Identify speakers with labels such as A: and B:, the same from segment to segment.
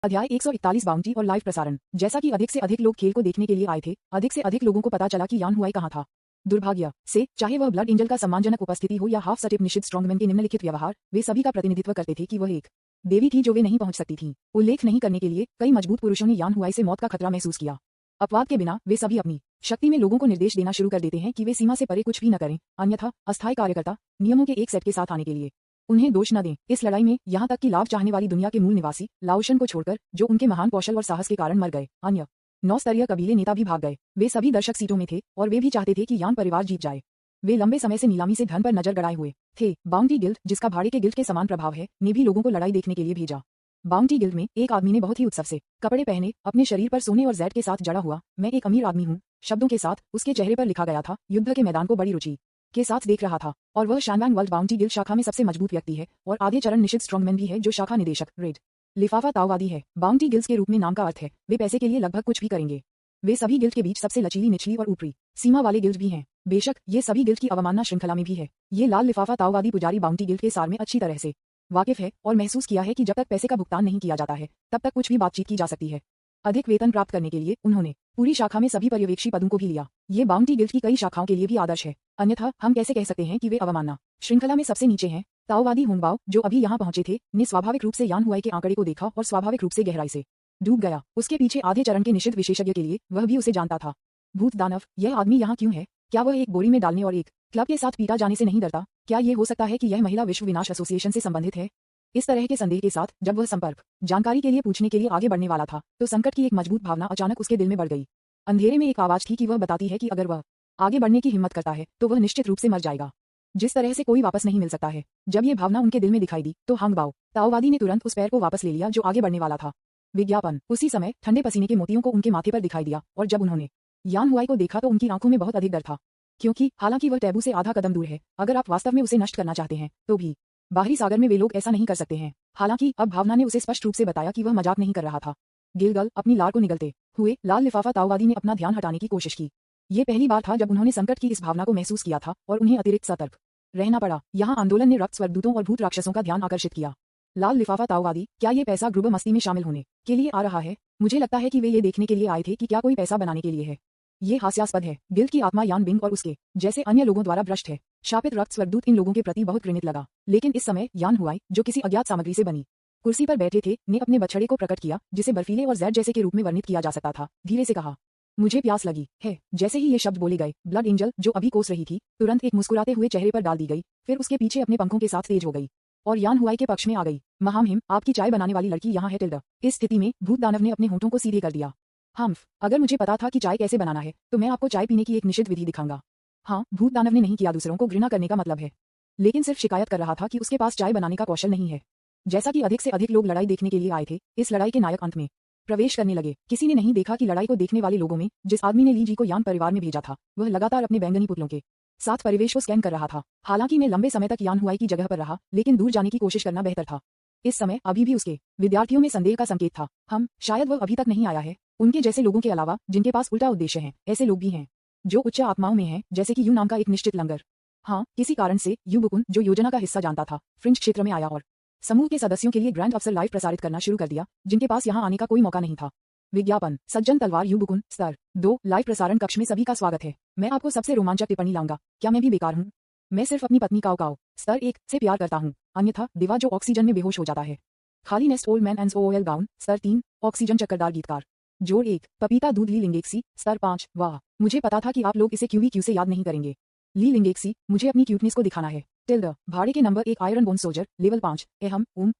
A: अध्याय 141 बाउंटी और लाइव प्रसारण। जैसा कि अधिक से अधिक लोग खेल को देखने के लिए आए थे, अधिक से अधिक लोगों को पता चला कि यान हुआई कहाँ था। दुर्भाग्य से चाहे वह ब्लड एंजल का सम्मानजनक उपस्थिति हो या हाफ सटिप निषिद्ध स्ट्रॉन्गमैन के निम्नलिखित व्यवहार, वे सभी का प्रतिनिधित्व करते थे कि वह एक देवी थी जो वे नहीं पहुंच सकती थीं। उल्लेख नहीं करने के लिए कई मजबूत पुरुषों ने यान हुआई से मौत का खतरा महसूस किया। अपवाद के बिना वे सभी अपनी शक्ति में लोगों को निर्देश देना शुरू कर देते हैं कि वे सीमा से परे कुछ भी न करें, अन्यथा अस्थायी कार्यकर्ता नियमों के एक सेट के साथ आने के लिए उन्हें दोष न दें। इस लड़ाई में यहाँ तक कि लाभ चाहने वाली दुनिया के मूल निवासी लाओशन को छोड़कर, जो उनके महान कौशल और साहस के कारण मर गए, अन्य 9 स्तरीय कबीले नेता भी भाग गए। वे सभी दर्शक सीटों में थे और वे भी चाहते थे कि यान परिवार जीत जाए। वे लंबे समय से नीलामी से धन पर नजर गड़ाए हुए थे। बाउंटी गिल्ड, जिसका भाड़े के गिल्ड के समान प्रभाव है, ने भी लोगों को लड़ाई देखने के लिए भेजा। बाउंटी गिल्ड में एक आदमी ने बहुत ही उत्सव से कपड़े पहने, अपने शरीर पर सोने और जेड के साथ जड़ा हुआ "मैं एक अमीर आदमी हूँ" शब्दों के साथ उसके चेहरे पर लिखा गया था, युद्ध के मैदान को बड़ी रुचि के साथ देख रहा था। और वह शानवांग वर्ल्ड बाउंटी गिल्ड शाखा में सबसे मजबूत व्यक्ति है और आधे चरण निषिद्ध स्ट्रॉन्गमैन भी है, जो शाखा निदेशक रेड लिफाफा ताओवादी है। बाउंटी गिल्ड्स के रूप में नाम का अर्थ है वे पैसे के लिए लगभग कुछ भी करेंगे। वे सभी गिल्ड के बीच सबसे लचीली, निचली और ऊपरी सीमा वाले गिल्ड भी हैं। बेशक ये सभी गिल्ड की अवमानना श्रृंखला में भी है। ये लाल लिफाफा ताओवादी पुजारी बाउंटी गिल्ड के सार में अच्छी तरह से वाकिफ है और महसूस किया है कि जब तक पैसे का भुगतान नहीं किया जाता है, तब तक कुछ भी बातचीत की जा सकती है। अधिक वेतन प्राप्त करने के लिए उन्होंने पूरी शाखा में सभी पर्यवेक्षी पदों को भी लिया। ये बाउंटी गिल्ड की कई शाखाओं के लिए भी आदर्श है, अन्यथा हम कैसे कह सकते हैं कि वे अवमानना श्रृंखला में सबसे नीचे हैं। ताओवादी होंगबाओ, जो अभी यहाँ पहुंचे थे, ने स्वाभाविक रूप से यान हुआई के आंकड़े को देखा और स्वाभाविक रूप से गहराई से डूब गया। उसके पीछे आधे चरण के निषिद्ध विशेषज्ञ के लिए वह भी उसे जानता था। भूत दानव, यह आदमी यहाँ क्यों है? क्या वह एक बोरी में डालने और एक क्लब के साथ पीटा जाने से नहीं डरता? क्या ये हो सकता है कि यह महिला विश्व विनाश एसोसिएशन से संबंधित है? इस तरह के संदेह के साथ जब वह संपर्क जानकारी के लिए पूछने के लिए आगे बढ़ने वाला था, तो संकट की एक मजबूत भावना अचानक उसके दिल में बढ़ गई। अंधेरे में एक आवाज थी कि वह बताती है कि अगर वह आगे बढ़ने की हिम्मत करता है तो वह निश्चित रूप से मर जाएगा, जिस तरह से कोई वापस नहीं मिल सकता है। जब ये भावना उनके दिल में दिखाई दी तो हांगबाओ ताओवादी ने तुरंत उस पैर को वापस ले लिया जो आगे बढ़ने वाला था। विज्ञापन उसी समय ठंडे पसीने के मोतियों को उनके माथे पर दिखाई दिया, और जब उन्होंने यान हुआई को देखा तो उनकी आंखों में बहुत अधिक डर था, क्योंकि हालांकि वह टैबू से आधा कदम दूर है, अगर आप वास्तव में उसे नष्ट करना चाहते हैं तो भी बाहरी सागर में वे लोग ऐसा नहीं कर सकते हैं। हालांकि अब भावना ने उसे स्पष्ट रूप से बताया कि वह मजाक नहीं कर रहा था। गिलगल अपनी लार को निगलते हुए लाल लिफाफा ताओवादी ने अपना ध्यान हटाने की कोशिश की। ये पहली बार था जब उन्होंने संकट की इस भावना को महसूस किया था और उन्हें अतिरिक्त सतर्क रहना पड़ा। यहाँ आंदोलन ने रक्त स्वर्गदूतों और भूत राक्षसों का ध्यान आकर्षित किया। लाल लिफाफा ताओवादी, क्या ये पैसा ग्रुब मस्ती में शामिल होने के लिए आ रहा है? मुझे लगता है कि वे ये देखने के लिए आए थे कि क्या कोई पैसा बनाने के लिए है। ये हास्यास्पद है। गिल्ड की आत्मा यान बिंग और उसके जैसे अन्य लोगों द्वारा भ्रष्ट है। शापित रक्त स्वर्गदूत इन लोगों के प्रति बहुत घृणित लगा। लेकिन इस समय यान हुआई, जो किसी अज्ञात सामग्री से बनी कुर्सी पर बैठे थे, ने अपने बछड़े को प्रकट किया, जिसे बर्फीले और जैड जैसे के रूप में वर्णित किया जा सकता था। धीरे से कहा, मुझे प्यास लगी है। जैसे ही ये शब्द बोले गए, ब्लड एंजल, जो अभी कोस रही थी, तुरंत एक मुस्कुराते हुए चेहरे पर डाल दी गई, फिर उसके पीछे अपने पंखों के साथ तेज हो गई और यान हुआई के पक्ष में आ गई। महामहिम, आपकी चाय बनाने वाली लड़की यहाँ है टिल्डा। इस स्थिति में भूत दानव ने अपने होंठों को सीधे कर दिया। हम्फ, अगर मुझे पता था कि चाय कैसे बनाना है, तो मैं आपको चाय पीने की एक निश्चित विधि दिखाऊंगा। हाँ, भूत दानव ने नहीं किया दूसरों को घृणा करने का मतलब है, लेकिन सिर्फ शिकायत कर रहा था कि उसके पास चाय बनाने का कौशल नहीं है। जैसा कि अधिक से अधिक लोग लड़ाई देखने के लिए आए थे, इस लड़ाई के नायक अंत में प्रवेश करने लगे। किसी ने नहीं देखा कि लड़ाई को देखने वाले लोगों में जिस आदमी ने ली जी को यान परिवार में भेजा था, वह लगातार अपने बैंगनी पुतलों के साथ परिवेश को स्कैन कर रहा था। हालांकि मैं लंबे समय तक यान हुआई की जगह पर रहा, लेकिन दूर जाने की कोशिश करना बेहतर था। इस समय अभी भी उसके विद्यार्थियों में संदेह का संकेत था। शायद वह अभी तक नहीं आया है। उनके जैसे लोगों के अलावा जिनके पास उल्टा उद्देश्य है, ऐसे लोग भी हैं जो उच्च आत्माओं में हैं, जैसे कि यू नाम का एक निश्चित लंगर। हाँ, किसी कारण से यू बुकुन, जो योजना का हिस्सा जानता था, फ्रिंज क्षेत्र में आया और समूह के सदस्यों के लिए ग्रैंड अफसर लाइव प्रसारित करना शुरू कर दिया, जिनके पास यहाँ आने का कोई मौका नहीं था। विज्ञापन सज्जन तलवार यू बुकुन स्तर 2 लाइव प्रसारण कक्ष में सभी का स्वागत है। मैं आपको सबसे रोमांचक टिप्पणी लाऊंगा। क्या मैं भी बेकार हूँ? मैं सिर्फ अपनी पत्नी काओ काओ स्तर 1 से प्यार करता हूँ, अन्यथा दिवा जो ऑक्सीजन में बेहोश हो जाता है। खाली नेस्ट ओल्ड मैन एंड ओएल गाउन स्तर 3 ऑक्सीजन चक्करदार गीतकार जोड़ 1 पपीता दूध ली लिंगेक्सी स्तर 5। वाह, मुझे पता था कि आप लोग इसे क्यू से याद नहीं करेंगे। ली लिंगेक्सी, मुझे अपनी क्यूटनेस को दिखाना है। टिल्डा, भाड़े के number 1 iron bone soldier level 5।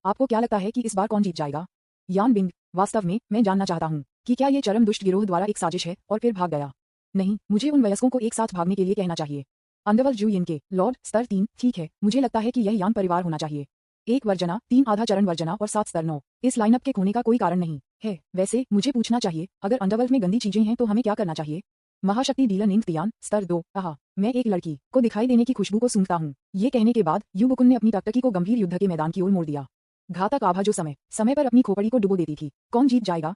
A: आपको क्या लगता है कि इस बार कौन जीत जाएगा? यान बिंग, वास्तव में मैं जानना चाहता हूँ कि क्या ये चरम दुष्ट गिरोह द्वारा एक साजिश है और फिर भाग गया। नहीं, मुझे उन वयस्कों को एक साथ भागने के लिए कहना चाहिए। अंडरवर्ल्ड जू यिनके लॉर्ड स्तर 3। ठीक है, मुझे लगता है कि यह यान परिवार होना चाहिए। 1 वर्जना, 3 आधा चरण वर्जना और 7 स्तर 9। इस लाइनअप के खोने का कोई कारण नहीं है। वैसे मुझे पूछना चाहिए, अगर अंडरवर्ल्ड में गंदी चीजें हैं तो हमें क्या करना चाहिए? महाशक्ति डीलर निंग तियान स्तर 2। मैं एक लड़की को दिखाई देने की खुशबू को सूंघता हूँ। ये कहने के बाद यू बुकुन ने अपनी टकटकी को गंभीर युद्ध के मैदान की ओर मोड़ दिया। घातक आभा जो समय पर अपनी खोपड़ी को डुबो देती थी। कौन जीत जाएगा?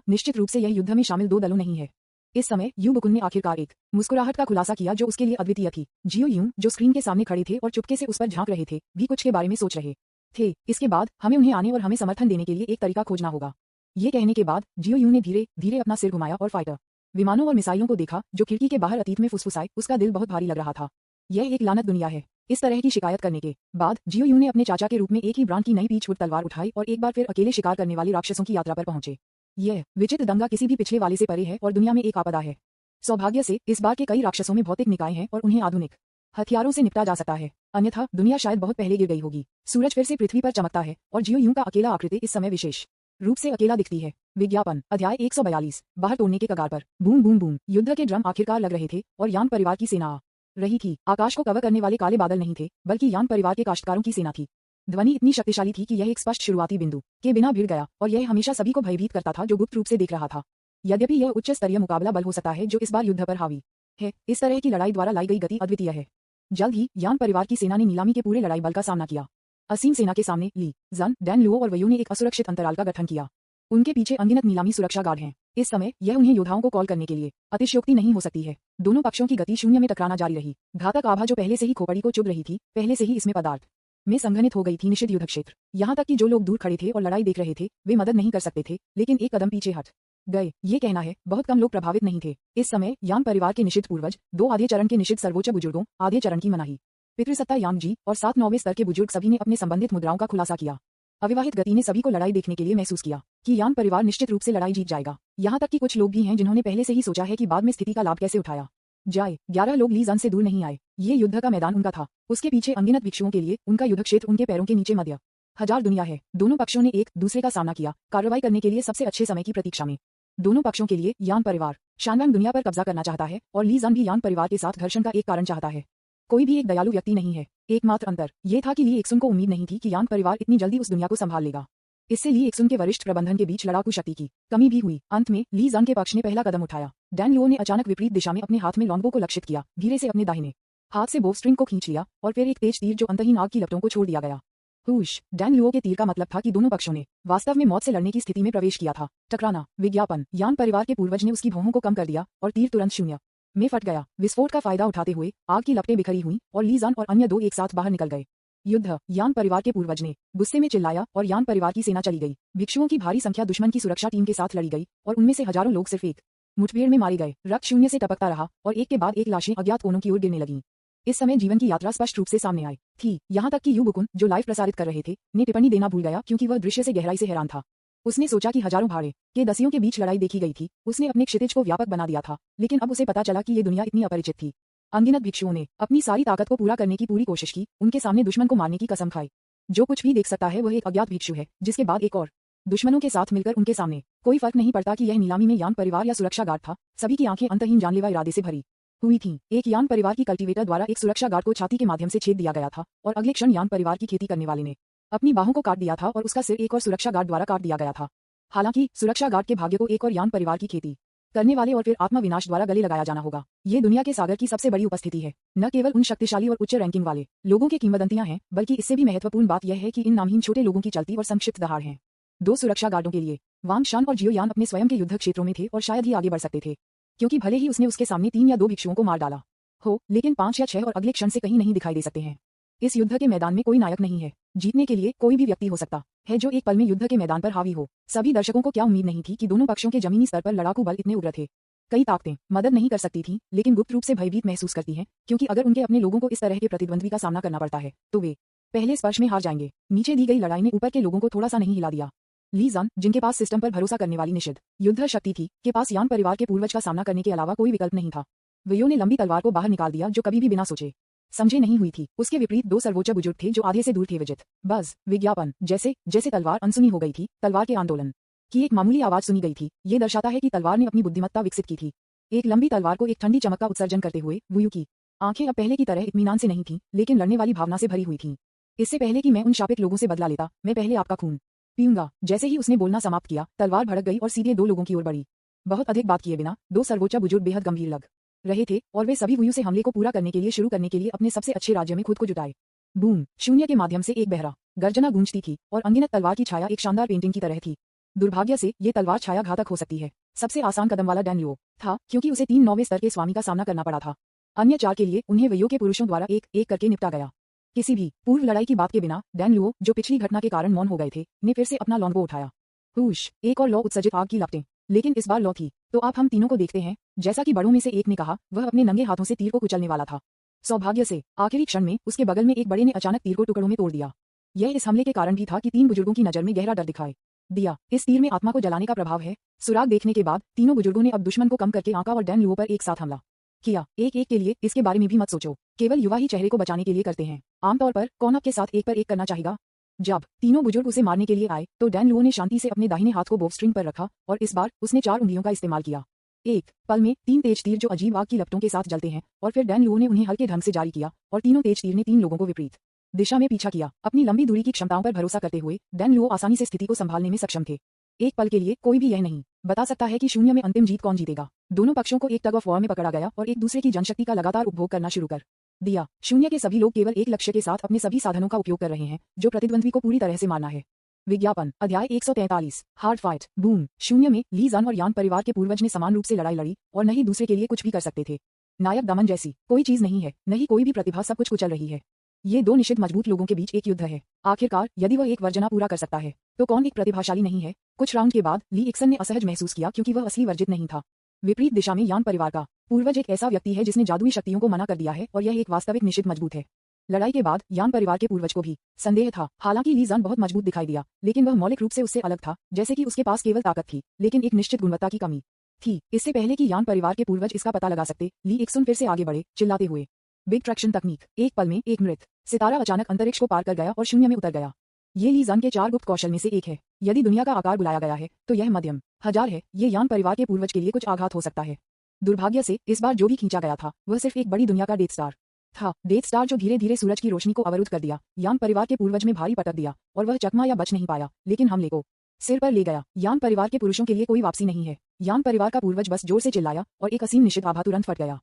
A: निश्चित रूप से यह युद्ध में शामिल 2 दलों नहीं है। इस समय यू बुकुन ने आखिरकार एक मुस्कुराहट का खुलासा किया जो उसके लिए अद्वितीय थी। जियो यूं, जो स्क्रीन के सामने खड़े थे और चुपके से उस पर झांक रहे थे, भी कुछ के बारे में सोच रहे थे। इसके बाद हमें उन्हें आने और हमें समर्थन देने के लिए एक तरीका खोजना होगा। ये कहने के बाद जियो यून ने धीरे धीरे अपना सिर घुमाया और फाइटर विमानों और मिसाइलों को देखा जो खिड़की के बाहर अतीत में फुसफुसाए। उसका दिल बहुत भारी लग रहा था। यह एक लानत दुनिया है। इस तरह की शिकायत करने के बाद जियो यून ने अपने चाचा के रूप में एक ही ब्रांड की नई पीछवुड तलवार उठाई और एक बार फिर अकेले शिकार करने वाले राक्षसों की यात्रा पर पहुंचे। यह विचित्र दंगा किसी भी पिछले वाले से परे है और दुनिया में एक आपदा है। सौभाग्य से इस बार के कई राक्षसों में भौतिक निकाय हैं और उन्हें आधुनिक हथियारों से निपटा जा सकता है, अन्यथा दुनिया शायद बहुत पहले गिर गई होगी। सूरज फिर से पृथ्वी पर चमकता है और जियो यून का अकेला आकृति इस समय विशेष रूप से अकेला दिखती है। विज्ञापन अध्याय 142 बाहर तोड़ने के कगार पर। बूम बूम बूम युद्ध के ड्रम आखिरकार लग रहे थे और यान परिवार की सेना आ रही थी। आकाश को कवर करने वाले काले बादल नहीं थे बल्कि यान परिवार के काश्तकारों की सेना थी। ध्वनि इतनी शक्तिशाली थी कि यह एक स्पष्ट शुरुआती बिंदु के बिना भिड़ गया और यह हमेशा सभी को भयभीत करता था जो गुप्त रूप से देख रहा था। यद्यपि यह उच्च स्तरीय मुकाबला बल हो सकता है जो इस बार युद्ध पर हावी है, इस तरह की लड़ाई द्वारा लाई गई गति अद्वितीय है। जल्द ही यान परिवार की सेना ने नीलामी के पूरे लड़ाई बल का सामना किया। असीम सेना के सामने ली जन, डैन लुओ और वयू ने एक असुरक्षित अंतराल का गठन किया। उनके पीछे अनगिनत नीलामी सुरक्षा गार्ड हैं। इस समय यह उन्हें योद्धाओं को कॉल करने के लिए अतिशयोक्ति नहीं हो सकती है। दोनों पक्षों की गति शून्य में टकराना जारी रही। घातक आभा जो पहले से ही खोपड़ी को चुभ रही थी, पहले से ही इसमें पदार्थ में संघनित हो गई थी। निषिद्ध युद्ध क्षेत्र। यहाँ तक कि जो लोग दूर खड़े थे और लड़ाई देख रहे थे वे मदद नहीं कर सकते थे, लेकिन एक कदम पीछे हट गए। ये कहना है बहुत कम लोग प्रभावित नहीं थे। इस समय यान परिवार के निषिद्ध पूर्वज, 2 आधे चरण के निषिद्ध सर्वोच्च बुजुर्गों, आधे चरण की मनाही पितृसत्ता यांग जी और 7 9वें स्तर के बुजुर्ग सभी ने अपने संबंधित मुद्राओं का खुलासा किया। अविवाहित गति ने सभी को लड़ाई देखने के लिए महसूस किया कि यान परिवार निश्चित रूप से लड़ाई जीत जाएगा। यहाँ तक कि कुछ लोग भी हैं जिन्होंने पहले से ही सोचा है कि बाद में स्थिति का लाभ कैसे उठाया जाए। 11 लोग ली जन से दूर नहीं आए। ये युद्ध का मैदान उनका था। उसके पीछे अनगिनत भिक्षुओं के लिए उनका युद्ध क्षेत्र उनके पैरों के नीचे मध्य हजार दुनिया है। दोनों पक्षों ने एक दूसरे का सामना किया, कार्रवाई करने के लिए सबसे अच्छे समय की प्रतीक्षा में। दोनों पक्षों के लिए यान परिवार शानवांग दुनिया पर कब्जा करना चाहता है और ली जन भी यान परिवार के साथ घर्षण का एक कारण चाहता है। कोई भी एक दयालु व्यक्ति नहीं है। एकमात्र अंतर यह था कि ली एक्सुन को उम्मीद नहीं थी कि यान परिवार इतनी जल्दी उस दुनिया को संभाल लेगा। इससे ली एक्सुन के वरिष्ठ प्रबंधन के बीच लड़ाकू शक्ति की कमी भी हुई। अंत में ली जन के पक्ष ने पहला कदम उठाया। डैन लुओ ने अचानक विपरीत दिशा में अपने हाथ में लॉन्गबो को लक्षित किया, धीरे से अपने दाहिने हाथ से बोवस्ट्रिंग को खींच लिया और फिर एक तेज तीर जो अंतहीन आग की लपटों को छोड़ दिया गया। हुश! डैन लुओ के तीर का मतलब था कि दोनों पक्षों ने वास्तव में मौत से लड़ने की स्थिति में प्रवेश किया था। टकराना। विज्ञापन यान परिवार के पूर्वज ने उसकी भौहों को कम कर दिया और तीर तुरंत शून्य में फट गया। विस्फोट का फायदा उठाते हुए आग की लपटें बिखरी हुई और ली जन और अन्य 2 एक साथ बाहर निकल गए। युद्ध। यान परिवार के पूर्वज ने गुस्से में चिल्लाया और यान परिवार की सेना चली गई। भिक्षुओं की भारी संख्या दुश्मन की सुरक्षा टीम के साथ लड़ी गई और उनमें से हजारों लोग सिर्फ एक मुठभेड़ में मारे गए। रक्त शून्य से टपकता रहा और एक के बाद एक लाशें अज्ञात कोनों की ओर गिरने लगीं। इस समय जीवन की यात्रा स्पष्ट रूप से सामने आई थी। यहाँ तक कि यू बुकुन, जो लाइव प्रसारित कर रहे थे, ने टिप्पणी देना भूल गया क्योंकि वह दृश्य से गहराई से हैरान था। उसने सोचा कि हजारों भाड़े के दसियों के बीच लड़ाई देखी गई थी। उसने अपने क्षितिज को व्यापक बना दिया था, लेकिन अब उसे पता चला कि ये दुनिया इतनी अपरिचित थी। अनगिनत भिक्षुओं ने अपनी सारी ताकत को पूरा करने की पूरी कोशिश की, उनके सामने दुश्मन को मारने की कसम खाई। जो कुछ भी देख सकता है वह एक अज्ञात भिक्षु है, जिसके बाद एक और दुश्मनों के साथ मिलकर उनके सामने। कोई फर्क नहीं पड़ता कि यह नीलामी में यान परिवार या सुरक्षा गार्ड था, सभी की आंखें अंतहीन जानलेवा इरादे से भरी हुई थीं। एक यान परिवार की कल्टीवेटर द्वारा एक सुरक्षा गार्ड को छाती के माध्यम से छेद दिया गया था और अगले क्षण यान परिवार की खेती करने वाले ने अपनी बाहों को काट दिया था और उसका सिर एक और सुरक्षा गार्ड द्वारा काट दिया गया था। हालांकि सुरक्षा गार्ड के भाग्य को एक और यान परिवार की खेती करने वाले और फिर आत्मा विनाश द्वारा गले लगाया जाना होगा। ये दुनिया के सागर की सबसे बड़ी उपस्थिति है। न केवल उन शक्तिशाली और उच्च रैंकिंग वाले लोगों की किंवदंतियां हैं, बल्कि इससे भी महत्वपूर्ण बात यह है कि इन नामहीन छोटे लोगों की चलती और संक्षिप्त दहाड़ है। 2 सुरक्षा गार्डों के लिए वांग शान और जियो यान अपने स्वयं के युद्ध क्षेत्रों में थे और शायद ही आगे बढ़ सकते थे, क्योंकि भले ही उसने उसके सामने 3 या 2 भिक्षुओं को मार डाला हो, लेकिन 5 या 6 और अगले क्षण से कहीं नहीं दिखाई दे सकते हैं। इस युद्ध के मैदान में कोई नायक नहीं है। जीतने के लिए कोई भी व्यक्ति हो सकता है जो एक पल में युद्ध के मैदान पर हावी हो। सभी दर्शकों को क्या उम्मीद नहीं थी कि दोनों पक्षों के जमीनी स्तर पर लड़ाकू बल इतने उग्र थे। कई ताकतें मदद नहीं कर सकती थीं, लेकिन गुप्त रूप से भयभीत महसूस करती हैं, क्योंकि अगर उनके अपने लोगों को इस तरह के प्रतिद्वंद्वी का सामना करना पड़ता है तो वे पहले स्पर्श में हार जाएंगे। नीचे दी गई लड़ाई ने ऊपर के लोगों को थोड़ा सा नहीं हिला दिया। ली जन, जिनके पास सिस्टम पर भरोसा करने वाली निषिद्ध युद्ध शक्ति थी, के पास यान परिवार के पूर्वज का सामना करने के अलावा कोई विकल्प नहीं था। वयो ने लंबी तलवार को बाहर निकाल दिया जो कभी भी बिना सोचे समझे नहीं हुई थी। उसके विपरीत 2 सर्वोच्च बुजुर्ग थे जो आधे से दूर थे। विजित बज विज्ञापन। जैसे जैसे तलवार अनसुनी हो गई थी, तलवार के आंदोलन की एक मामूली आवाज सुनी गई थी। ये दर्शाता है कि तलवार ने अपनी बुद्धिमत्ता विकसित की थी। एक लंबी तलवार को एक ठंडी चमक का उत्सर्जन करते हुए वुयू की आंखें अब पहले की तरह इत्मीनान से नहीं थीं, लेकिन लड़ने वाली भावना से भरी हुई थीं। इससे पहले कि मैं उन शापित लोगों से बदला लेता, मैं पहले आपका खून पीऊंगा। जैसे ही उसने बोलना समाप्त किया, तलवार भड़क गई और सीधे 2 लोगों की ओर बढ़ी। बहुत अधिक बात किए बिना 2 सर्वोच्च बुजुर्ग बेहद गंभीर लग रहे थे और वे सभी वुयू से हमले को पूरा करने के लिए शुरू करने के लिए अपने सबसे अच्छे राज्य में खुद को जुटाए। बूम! शून्य के माध्यम से एक बहरा गर्जना गूंजती थी और अनगिनत तलवार की छाया एक शानदार पेंटिंग की तरह थी। दुर्भाग्य से ये तलवार छाया घातक हो सकती है। सबसे आसान कदम वाला डैन लुओ था, क्योंकि उसे 3 9वें स्तर के स्वामी का सामना करना पड़ा था। अन्य 4 के लिए उन्हें वयो के पुरुषों द्वारा एक एक करके निपटा गया। किसी भी पूर्व लड़ाई की बात के बिना डैन लुओ, जो पिछली घटना के कारण मौन हो गए थे, ने फिर से अपना लॉन्गबो उठाया हुश, एक और लौ उत्सर्जित आग की लपटें। लेकिन इस बार लौ थी तो आप हम तीनों को देखते हैं। जैसा कि बड़ों में से एक ने कहा, वह अपने नंगे हाथों से तीर को कुचलने वाला था। सौभाग्य से आखिरी क्षण में उसके बगल में एक बड़े ने अचानक तीर को टुकड़ों में तोड़ दिया। यह इस हमले के कारण भी था कि 3 बुजुर्गों की नजर में गहरा डर दिखाई दिया। इस तीर में आत्मा को जलाने का प्रभाव है। सुराग देखने के बाद तीनों बुजुर्गों ने अब दुश्मन को कम करके आका और डैन लुओ पर एक साथ हमला किया। एक एक के लिए इसके बारे में भी मत सोचो, केवल युवा ही चेहरे को बचाने के लिए करते हैं। आमतौर पर कौन आपके साथ एक पर एक करना चाहेगा। जब तीनों बुजुर्ग उसे मारने के लिए आए तो डैन लुओ ने शांति से अपने दाहिने हाथ को बोवस्ट्रिंग पर रखा और इस बार उसने 4 उंगलियों का इस्तेमाल किया। एक पल में 3 तेज तीर जो अजीब आग की लपटों के साथ जलते हैं और फिर डैन लुओ ने उन्हें हल्के ढंग से जारी किया और तीनों तेज तीर ने 3 लोगों को विपरीत दिशा में पीछा किया। अपनी लंबी दूरी की क्षमताओं पर भरोसा करते हुए डैन लुओ आसानी से स्थिति को संभालने में सक्षम थे। एक पल के लिए कोई भी यह नहीं बता सकता है कि शून्य में अंतिम जीत कौन जीतेगा। दोनों पक्षों को एक टग ऑफ वॉर में पकड़ा गया और एक दूसरे की जनशक्ति का लगातार उपभोग करना शुरू कर दिया। शून्य के सभी लोग केवल एक लक्ष्य के साथ अपने सभी साधनों का उपयोग कर रहे हैं, जो प्रतिद्वंद्वी को पूरी तरह से मारना है। विज्ञापन अध्याय 143 हार्ड फाइट बूम। शून्य में ली जन और यान परिवार के पूर्वज ने समान रूप से लड़ाई लड़ी और न ही दूसरे के लिए कुछ भी कर सकते थे। नायक दमन जैसी कोई चीज नहीं है, नहीं कोई भी प्रतिभा, सब कुछ कुचल रही है। ये 2 निश्चित मजबूत लोगों के बीच एक युद्ध है। आखिरकार यदि वह एक वर्जना पूरा कर सकता है तो कौन एक प्रतिभाशाली नहीं है। कुछ राउंड के बाद ली इक्सन ने असहज महसूस किया क्योंकि वह असली वर्जित नहीं था। विपरीत दिशा में यान परिवार का पूर्वज एक ऐसा व्यक्ति है जिसने जादुई शक्तियों को मना कर दिया है और यह एक वास्तविक निश्चित मजबूत है। लड़ाई के बाद यान परिवार के पूर्वज को भी संदेह था। हालांकि ली जन बहुत मजबूत दिखाई दिया, लेकिन वह मौलिक रूप से उससे अलग था। जैसे कि उसके पास केवल ताकत थी, लेकिन एक निश्चित गुणवत्ता की कमी थी। इससे पहले कि यान परिवार के पूर्वज इसका पता लगा सकते, ली इक्सन फिर से आगे बढ़े, चिल्लाते हुए। बिग ट्रैक्शन तकनीक। एक पल में एक मृत सितारा अचानक अंतरिक्ष को पार कर गया और शून्य में उतर गया। ये ली जन के 4 गुप्त कौशल में से एक है। यदि दुनिया का आकार बुलाया गया है तो यह मध्यम 1000 है। ये यान परिवार के पूर्वज के लिए कुछ आघात हो सकता है। दुर्भाग्य से इस बार जो भी खींचा गया था वह सिर्फ एक बड़ी दुनिया का डेथ स्टार था। डेथ स्टार जो धीरे धीरे सूरज की रोशनी को अवरुद्ध कर दिया, यान परिवार के पूर्वज में भारी पटक दिया और वह चकमा या बच नहीं पाया, लेकिन हमले को सिर पर ले गया। यान परिवार के पुरुषों के लिए कोई वापसी नहीं है। यान परिवार का पूर्वज बस जोर से चिल्लाया और एक असीम निश्चित आभा तुरंत फट गया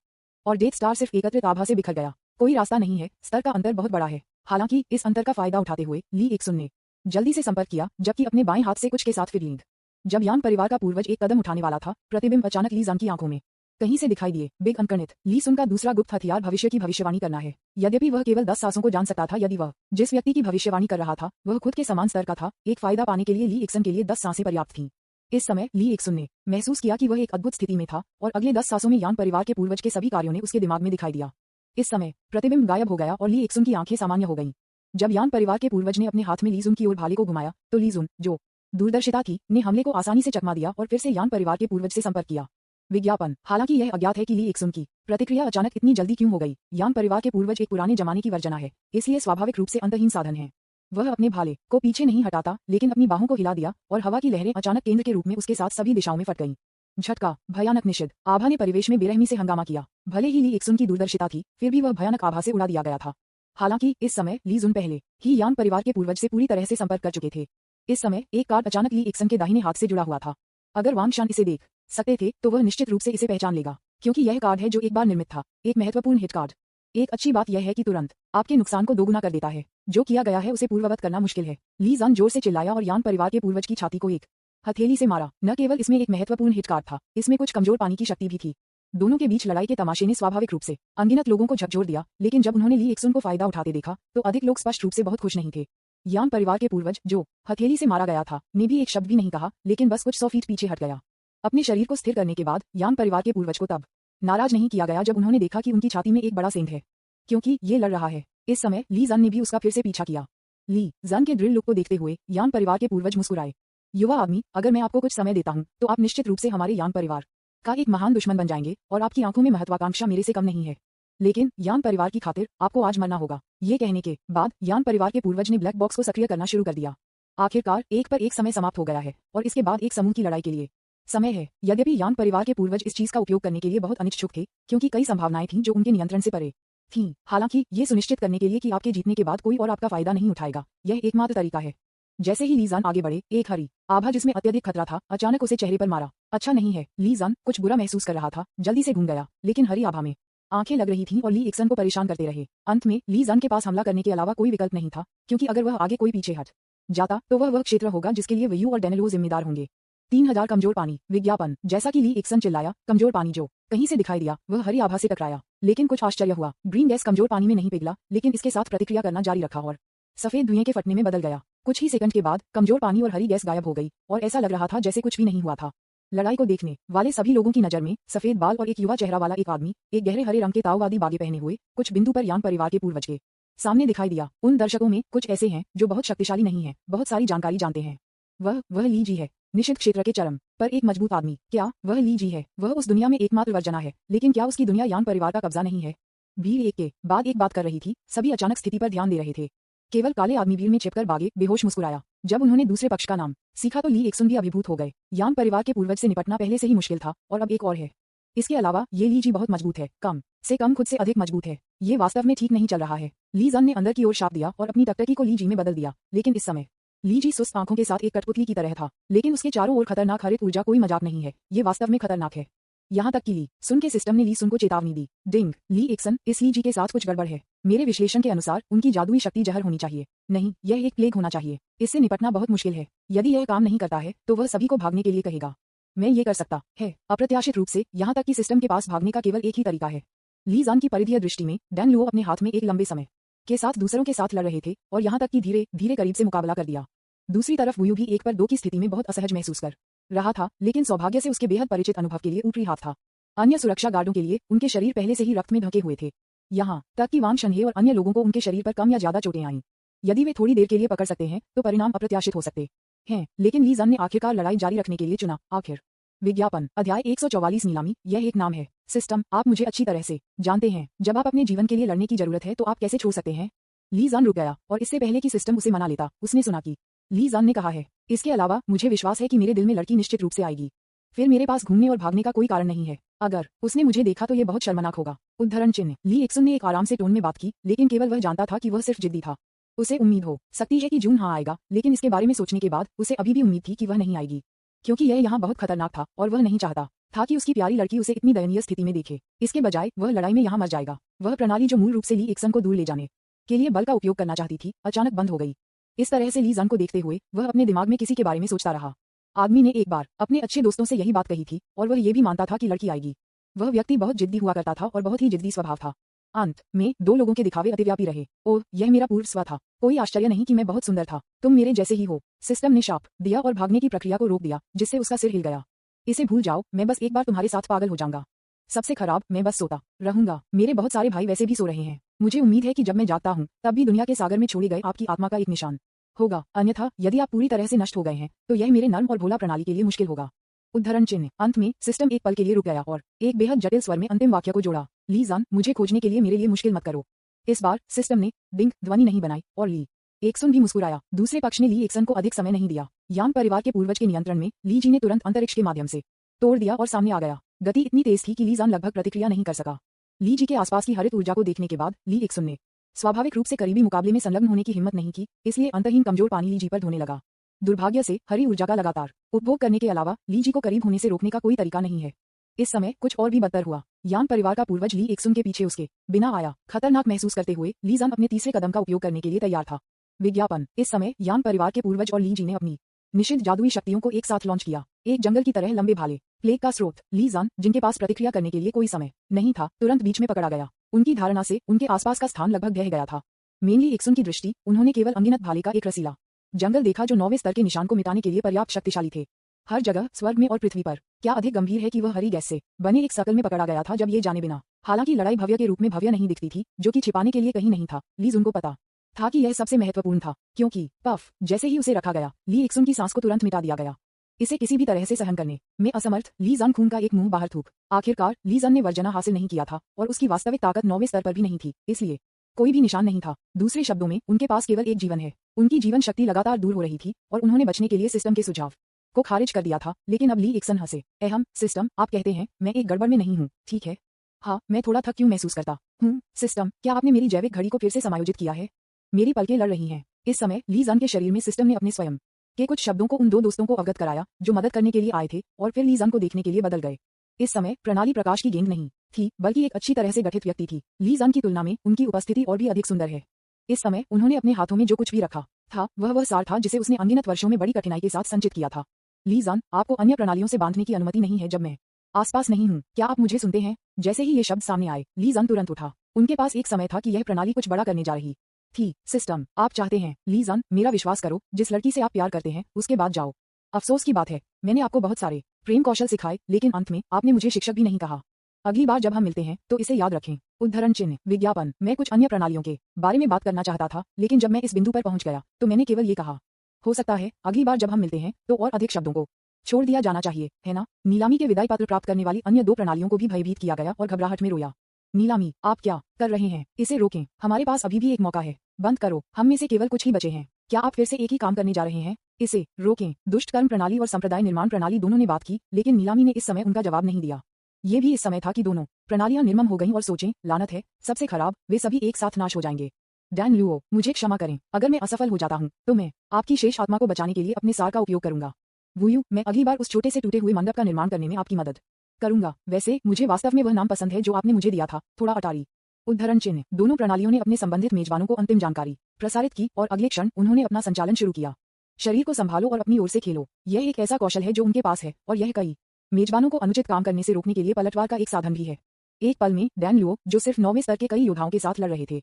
A: और डेथ स्टार सिर्फ एकत्रित आभा से बिखर गया। कोई रास्ता नहीं है, स्तर का अंतर बहुत बड़ा है। हालांकि इस अंतर का फायदा उठाते हुए ली इक्सन ने जल्दी से संपर्क किया, जबकि अपने बाएं हाथ से कुछ के साथ फिर लीड। जब यान परिवार का पूर्वज एक कदम उठाने वाला था, प्रतिबिंब अचानक ली जन की आंखों में कहीं से दिखाई दिए। बिग अनकणित ली सुन का दूसरा गुप्त हथियार भविष्य की भविष्यवाणी करना है। यद्यपि वह केवल 10 सांसों को जान सकता था, यदि वह जिस व्यक्ति की भविष्यवाणी कर रहा था वह खुद के समान स्तर का था, एक फायदा पाने के लिए ली इक्सन के लिए 10 सांसें पर्याप्त थीं। इस समय ली इक्सन ने महसूस किया कि वह एक अद्भुत स्थिति में था और अगले 10 सांसों में यान परिवार के पूर्वज के सभी कार्यों ने उसके दिमाग में दिखाई दिया। इस समय प्रतिबिंब गायब हो गया और ली इक्सन की आंखें सामान्य हो गईं। जब यान परिवार के पूर्वज ने अपने हाथ में लीजुन की ओर भाले को घुमाया तो लीजुन, जो दूरदर्शिता थी, ने हमले को आसानी से चकमा दिया और फिर से यान परिवार के पूर्वज से संपर्क किया। विज्ञापन। हालांकि यह अज्ञात है कि ली इक्सन की प्रतिक्रिया अचानक इतनी जल्दी क्यों हो गई। यान परिवार के पूर्वज एक पुराने जमाने की वर्जना है, इसलिए स्वाभाविक रूप से अंतहीन साधन है। वह अपने भाले को पीछे नहीं हटाता, लेकिन अपनी बाहों को हिला दिया और हवा की लहरें अचानक केंद्र के रूप में उसके साथ सभी दिशाओं में फट गईं। झटका, भयानक निषिद्ध आभा ने परिवेश में बेरहमी से हंगामा किया। भले ही ली इक्सन की दूरदर्शिता थी, फिर भी वह भयानक आभा से उड़ा दिया गया था। हालांकि इस समय ली जुन पहले ही यान परिवार के पूर्वज से पूरी तरह से संपर्क कर चुके थे। इस समय एक कार्ड अचानक ली इक्सन के दाहिने हाथ से जुड़ा हुआ था। अगर वांग शान इसे देख सकते थे तो वह निश्चित रूप से इसे पहचान लेगा, क्योंकि यह कार्ड है जो एक बार निर्मित था, एक महत्वपूर्ण हिट कार्ड। एक अच्छी बात यह है कि तुरंत आपके नुकसान को दोगुना कर देता है। जो किया गया है उसे पूर्ववत करना मुश्किल है। ली जन जोर से चिल्लाया और यान परिवार के पूर्वज की छाती को एक हथेली से मारा। न केवल इसमें एक महत्वपूर्ण हिट कार्ड था, इसमें कुछ कमजोर पानी की शक्ति भी थी। दोनों के बीच लड़ाई के तमाशे ने स्वाभाविक रूप से अनगिनत लोगों को झकझोर दिया, लेकिन जब उन्होंने ली इक्सन को फायदा उठाते देखा तो अधिक लोग स्पष्ट रूप से बहुत खुश नहीं थे। यान परिवार के पूर्वज, जो हथेली से मारा गया था, ने भी एक शब्द भी नहीं कहा, लेकिन बस कुछ 100 फीट पीछे हट गया। अपने शरीर को स्थिर करने के बाद यान परिवार के पूर्वज को तब नाराज नहीं किया गया जब उन्होंने देखा कि उनकी छाती में एक बड़ा सेंध है, क्योंकि ये लड़ रहा है। इस समय ली जन ने भी उसका फिर से पीछा किया। ली जन के ड्रिल लुक को देखते हुए यान परिवार के पूर्वज मुस्कुराए। युवा आदमी, अगर मैं आपको कुछ समय देता हूं तो आप निश्चित रूप से हमारे यान परिवार का एक महान दुश्मन बन जाएंगे और आपकी आंखों में महत्वाकांक्षा मेरे से कम नहीं है, लेकिन यान परिवार की खातिर आपको आज मरना होगा। ये कहने के बाद यान परिवार के पूर्वज ने ब्लैक बॉक्स को सक्रिय करना शुरू कर दिया। आखिरकार एक पर एक समय समाप्त हो गया है और इसके बाद एक समूह की लड़ाई के लिए समय है। यद्यपि यान परिवार के पूर्वज इस चीज का उपयोग करने के लिए बहुत अनिच्छुक थे, क्योंकि कई संभावनाएं थीं जो उनके नियंत्रण से परे थीं। हालांकि ये सुनिश्चित करने के लिए कि आपके जीतने के बाद कोई और आपका फायदा नहीं उठाएगा, यह एकमात्र तरीका है। जैसे ही ली जन आगे बढ़े, एक हरी आभा जिसमें अत्यधिक खतरा था अचानक उसे चेहरे पर मारा। अच्छा नहीं है, ली जन कुछ बुरा महसूस कर रहा था, जल्दी से घूम गया, लेकिन हरी आभा में आंखें लग रही थीं और ली इक्सन को परेशान करते रहे। अंत में ली जन के पास हमला करने के अलावा कोई विकल्प नहीं था, क्योंकि अगर वह आगे कोई पीछे हट जाता तो वह क्षेत्र होगा जिसके लिए वयू और डेनेलो जिम्मेदार होंगे। 3000 कमजोर पानी। विज्ञापन। जैसा कि ली इक्सन चिल्लाया, कमजोर पानी जो कहीं से दिखाई दिया वह हरी आभा से टकराया, लेकिन कुछ आश्चर्य हुआ। ग्रीन गैस कमजोर पानी में नहीं पिघला, लेकिन इसके साथ प्रतिक्रिया करना जारी रखा और सफेद धुएं के फटने में बदल गया। कुछ ही सेकंड के बाद कमजोर पानी और हरी गैस गायब हो गई और ऐसा लग रहा था जैसे कुछ भी नहीं हुआ था। लड़ाई को देखने वाले सभी लोगों की नजर में सफेद बाल और एक युवा चेहरा वाला एक आदमी एक गहरे हरे रंग के ताओवादी बागे पहने हुए कुछ बिंदु पर यांग परिवार के पूर्वज के सामने दिखाई दिया। उन दर्शकों में कुछ ऐसे हैं जो बहुत शक्तिशाली नहीं है, बहुत सारी जानकारी जानते हैं। वह ली जी है, निषिद्ध क्षेत्र के चरम पर एक मजबूत आदमी। क्या वह ली जी है? वह उस दुनिया में एकमात्र वर्जना है, लेकिन क्या उसकी दुनिया यान परिवार का कब्जा नहीं है? भीड़ एक के बाद एक बात कर रही थी, सभी अचानक स्थिति पर ध्यान दे रहे थे। केवल काले आदमी भीड़ में छिपकर बागे बेहोश मुस्कुराया। जब उन्होंने दूसरे पक्ष का नाम सीखा तो ली एक्सन भी अभिभूत हो गए। यान परिवार के पूर्वज से निपटना पहले से ही मुश्किल था और अब एक और है। इसके अलावा ये ली जी बहुत मजबूत है, कम से कम खुद से अधिक मजबूत है। ये वास्तव में ठीक नहीं चल रहा है। ली जन ने अंदर की ओर शाप दिया और अपनी टकटकी को ली जी में बदल दिया, लेकिन इस समय ली जी सुस्त आंखों के साथ एक कठपुतली की तरह था, लेकिन उसके चारों ओर खतरनाक हरित ऊर्जा कोई मजाक नहीं है, ये वास्तव में खतरनाक है। यहाँ तक कि ली सुन के सिस्टम ने ली सुन को चेतावनी दी। डिंग, ली एक्सन, इस ली जी के साथ कुछ गड़बड़ है। मेरे विश्लेषण के अनुसार उनकी जादुई शक्ति जहर होनी चाहिए। नहीं, यह एक प्लेग होना चाहिए। इससे निपटना बहुत मुश्किल है। यदि यह काम नहीं करता है तो वह सभी को भागने के लिए कहेगा। मैं ये कर सकता है अप्रत्याशित रूप से, यहाँ तक कि सिस्टम के पास भागने का केवल एक ही तरीका है। ली जान की परिधीय दृष्टि में डैन लुओ अपने हाथ में एक लंबे समय के साथ दूसरों के साथ लड़ रहे थे और यहाँ तक कि धीरे धीरे करीब से मुकाबला कर दिया। दूसरी तरफ वुयू भी 1 पर 2 की स्थिति में बहुत असहज महसूस कर रहा था, लेकिन सौभाग्य से उसके बेहद परिचित अनुभव के लिए ऊपरी हाथ था। अन्य सुरक्षा गार्डों के लिए उनके शरीर पहले से ही रक्त में ढके हुए थे, यहाँ तक कि वांग शन्हे और अन्य लोगों को उनके शरीर पर कम या ज्यादा चोटें आईं। यदि वे थोड़ी देर के लिए पकड़ सकते हैं तो परिणाम अप्रत्याशित हो सकते हैं, लेकिन ली जन ने आखिरकार लड़ाई जारी रखने के लिए चुना। आखिर विज्ञापन अध्याय 144 नीलामी। यह एक नाम है। सिस्टम, आप मुझे अच्छी तरह से जानते हैं। जब आप अपने जीवन के लिए लड़ने की जरूरत है तो आप कैसे छोड़ सकते हैं? ली जान रुक गया और इससे पहले कि सिस्टम उसे मना लेता, उसने सुना कि ली जान ने कहा है, इसके अलावा मुझे विश्वास है कि मेरे दिल में लड़की निश्चित रूप से आएगी। फिर मेरे पास घूमने और भागने का कोई कारण नहीं है। अगर उसने मुझे देखा तो यह बहुत शर्मनाक होगा। उद्धरण चिन्ह। ली एक्सन ने एक आराम से टोन में बात की, लेकिन केवल वह जानता था कि वह सिर्फ जिद्दी था। उसे उम्मीद हो सकती है कि जून हाँ आएगा, लेकिन इसके बारे में सोचने के बाद उसे अभी भी उम्मीद थी कि वह नहीं आएगी, क्योंकि यह यहाँ बहुत खतरनाक था और वह नहीं चाहता था कि उसकी प्यारी लड़की उसे इतनी दयनीय स्थिति में देखे। इसके बजाय वह लड़ाई में यहाँ मर जाएगा। वह प्रणाली जो मूल रूप से ली एक्सन को दूर ले जाने के लिए बल का उपयोग करना चाहती थी, अचानक बंद हो गई। इस तरह से ली जन को देखते हुए वह अपने दिमाग में किसी के बारे में सोचता रहा। आदमी ने एक बार अपने अच्छे दोस्तों से यही बात कही थी और वह ये भी मानता था कि लड़की आएगी। वह व्यक्ति बहुत जिद्दी हुआ करता था और बहुत ही जिद्दी स्वभाव था। अंत में 2 लोगों के दिखावे अतिव्यापी रहे। ओह, यह मेरा पूर्व स्व था। कोई आश्चर्य नहीं कि मैं बहुत सुंदर था। तुम मेरे जैसे ही हो। सिस्टम ने शाप दिया और भागने की प्रक्रिया को रोक दिया, जिससे उसका सिर हिल गया। इसे भूल जाओ, मैं बस एक बार तुम्हारे साथ पागल हो जाऊंगा। सबसे खराब, मैं बस सोता रहूंगा। मेरे बहुत सारे भाई वैसे भी सो रहे हैं। मुझे उम्मीद है कि जब मैं जागता हूँ तब भी दुनिया के सागर में छोड़ी गए आपकी आत्मा का एक निशान होगा। अन्यथा यदि आप पूरी तरह से नष्ट हो गए हैं तो यह मेरे नर्म और भोला प्रणाली के लिए मुश्किल होगा। उद्धरण चिन्ह। अंत में सिस्टम एक पल के लिए रुक गया और एक बेहद जटिल स्वर में अंतिम वाक्य को जोड़ा। ली जान, मुझे खोजने के लिए मेरे लिए मुश्किल मत करो। इस बार सिस्टम ने डिंग ध्वनि नहीं बनाई और ली एक्सन भी मुस्कुराया। दूसरे पक्ष ने ली एक्सन को अधिक समय नहीं दिया। यान परिवार के पूर्वज के नियंत्रण में ली जी ने तुरंत अंतरिक्ष के माध्यम से तोड़ दिया और सामने आ गया। गति इतनी तेज थी कि ली जान लगभग प्रतिक्रिया नहीं कर सका। ली जी के आसपास की हरित ऊर्जा को देखने के बाद ली एक्सन ने स्वाभाविक रूप से करीबी मुकाबले में संलग्न होने की हिम्मत नहीं की, इसलिए अंतहीन कमजोर पानी ली जी पर धोने लगा। दुर्भाग्य से हरी ऊर्जा का लगातार उपभोग करने के अलावा ली जी को करीब होने से रोकने का कोई तरीका नहीं है। इस समय कुछ और भी बदतर हुआ। यान परिवार का पूर्वज ली एक्सन के पीछे उसके बिना आया। खतरनाक महसूस करते हुए ली जान अपने तीसरे कदम का उपयोग करने के लिए तैयार था। विज्ञापन। इस समय यान परिवार के पूर्वज और ली जी ने अपनी निषिद्ध जादुई शक्तियों को एक साथ लॉन्च किया। एक जंगल की तरह लंबे भाले प्लेग का स्रोत ली जान, जिनके पास प्रतिक्रिया करने के लिए कोई समय नहीं था, तुरंत बीच में पकड़ा गया। उनकी धारणा से उनके आसपास का स्थान लगभग ढह गया था। मेनली एक्सन की दृष्टि, उन्होंने केवल अनगिनत भाले का एक रसीला जंगल देखा जो 9वें स्तर के निशान को मिटाने के लिए पर्याप्त शक्तिशाली थे। हर जगह, स्वर्ग में और पृथ्वी पर। क्या अधिक गंभीर है कि वह हरी गैस से बने एक सर्कल में पकड़ा गया था जब ये जाने बिना। हालांकि लड़ाई भव्य के रूप में भव्य नहीं दिखती थी, जो कि छिपाने के लिए कहीं नहीं था। लीज उनको पता था कि यह सबसे महत्वपूर्ण था, क्योंकि पफ जैसे ही उसे रखा गया, ली एक्सन की सांस को तुरंत मिटा दिया गया। इसे किसी भी तरह से सहन करने में असमर्थ ली जान खून का एक मुंह बाहर थूक। आखिरकार ली जान ने वर्जना हासिल नहीं किया था और उसकी वास्तविक ताकत 9वें स्तर पर भी नहीं थी, इसलिए कोई भी निशान नहीं था। दूसरे शब्दों में, उनके पास केवल एक जीवन है। उनकी जीवन शक्ति लगातार दूर हो रही थी और उन्होंने बचने के लिए सिस्टम के सुझाव को खारिज कर दिया था। लेकिन अब ली एक्सन हंसे। अहम सिस्टम, आप कहते हैं मैं एक गड़बड़ में नहीं हूँ, ठीक है? हाँ, मैं थोड़ा थक क्यों महसूस करता हूँ। सिस्टम, क्या आपने मेरी जैविक घड़ी को फिर से समायोजित किया है? मेरी पलकें लड़ रही हैं। इस समय ली जान के शरीर में सिस्टम ने अपने स्वयं के कुछ शब्दों को उन 2 दोस्तों को अवगत कराया जो मदद करने के लिए आए थे और फिर ली जान को देखने के लिए बदल गए। इस समय प्रणाली प्रकाश की गेंद नहीं थी, बल्कि एक अच्छी तरह से गठित व्यक्ति थी। ली जान की तुलना में उनकी उपस्थिति और भी अधिक सुंदर है। इस समय उन्होंने अपने हाथों में जो कुछ भी रखा था वह सार था जिसे उसने अनगिनत वर्षों में बड़ी कठिनाई के साथ संचित किया था। ली जान, आपको अन्य प्रणालियों से बांधने की अनुमति नहीं है जब मैं आसपास नहीं हूँ। क्या आप मुझे सुनते हैं? जैसे ही ये शब्द सामने आए, ली जान तुरंत उठा। उनके पास एक समय था कि यह प्रणाली कुछ बड़ा करने जा रही थी सिस्टम। आप चाहते हैं ली जन, मेरा विश्वास करो, जिस लड़की से आप प्यार करते हैं उसके बाद जाओ। अफसोस की बात है, मैंने आपको बहुत सारे प्रेम कौशल सिखाए, लेकिन अंत में आपने मुझे शिक्षक भी नहीं कहा। अगली बार जब हम मिलते हैं तो इसे याद रखें। उद्धरण चिन्ह विज्ञापन। मैं कुछ अन्य प्रणालियों के बारे में बात करना चाहता था, लेकिन जब मैं इस बिंदु पर पहुंच गया तो मैंने केवल ये कहा, हो सकता है अगली बार जब हम मिलते हैं तो और अधिक शब्दों को छोड़ दिया जाना चाहिए, है ना? नीलामी के विदाई पत्र प्राप्त करने वाली अन्य 2 प्रणालियों को भी भयभीत किया गया और घबराहट में रोया। नीलामी, आप क्या कर रहे हैं? इसे रोकें, हमारे पास अभी भी एक मौका है। बंद करो, हम में से केवल कुछ ही बचे हैं। क्या आप फिर से एक ही काम करने जा रहे हैं? इसे रोकें। दुष्ट कर्म प्रणाली और संप्रदाय निर्माण प्रणाली दोनों ने बात की, लेकिन नीलामी ने इस समय उनका जवाब नहीं दिया। ये भी इस समय था कि दोनों प्रणालियां निर्मम हो गईं और सोचें, लानत है, सबसे खराब, वे सभी एक साथ नाश हो जाएंगे। डैन लुओ, मुझे क्षमा करें, अगर मैं असफल हो जाता हूं तो मैं आपकी शेष आत्मा को बचाने के लिए अपने सार का उपयोग करूंगा। वुयू, मैं अगली बार उस छोटे से टूटे हुए मंडप का निर्माण करने में आपकी मदद करूंगा। वैसे मुझे वास्तव में वह नाम पसंद है जो आपने मुझे दिया था, थोड़ा अटारी। उद्धरण चिन्ह। दोनों प्रणालियों ने अपने संबंधित मेजबानों को अंतिम जानकारी प्रसारित की और अगले क्षण उन्होंने अपना संचालन शुरू किया। शरीर को संभालो और अपनी ओर से खेलो, यह एक ऐसा कौशल है जो उनके पास है, और यह कई मेजबानों को अनुचित काम करने से रोकने के लिए पलटवार का एक साधन भी है। एक पल में डैन लुओ, जो सिर्फ 9वें स्तर के कई योद्धाओं के साथ लड़ रहे थे,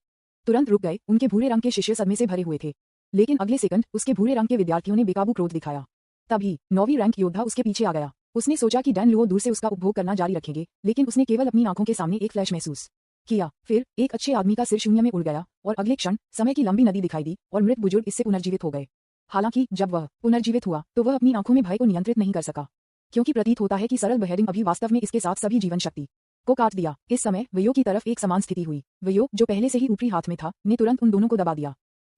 A: तुरंत रुक गए। उनके भूरे रंग के शिष्य सदमे से भरे हुए थे, लेकिन अगले सेकंड उसके भूरे रंग के विद्यार्थियों ने बेकाबू क्रोध दिखाया। तभी 9वीं रैंक योद्धा उसके पीछे आ गया। उसने सोचा कि डैन लुओ दूर से उसका उपभोग करना जारी रखेंगे, लेकिन उसने केवल अपनी आंखों के सामने एक फ्लैश महसूस किया। फिर एक अच्छे आदमी का सिर शून्य में उड़ गया और अगले क्षण समय की लंबी नदी दिखाई दी और मृत बुजुर्ग इससे पुनर्जीवित हो गए। हालांकि जब वह पुनर्जीवित हुआ तो वह अपनी आंखों में भय को नियंत्रित नहीं कर सका, क्योंकि प्रतीत होता है कि सरल बेहेडिंग अभी वास्तव में इसके साथ सभी जीवन शक्ति को काट दिया। इस समय वयो की तरफ एक समान स्थिति हुई। वयो, जो पहले से ही ऊपरी हाथ में था, ने तुरंत उन दोनों को दबा दिया।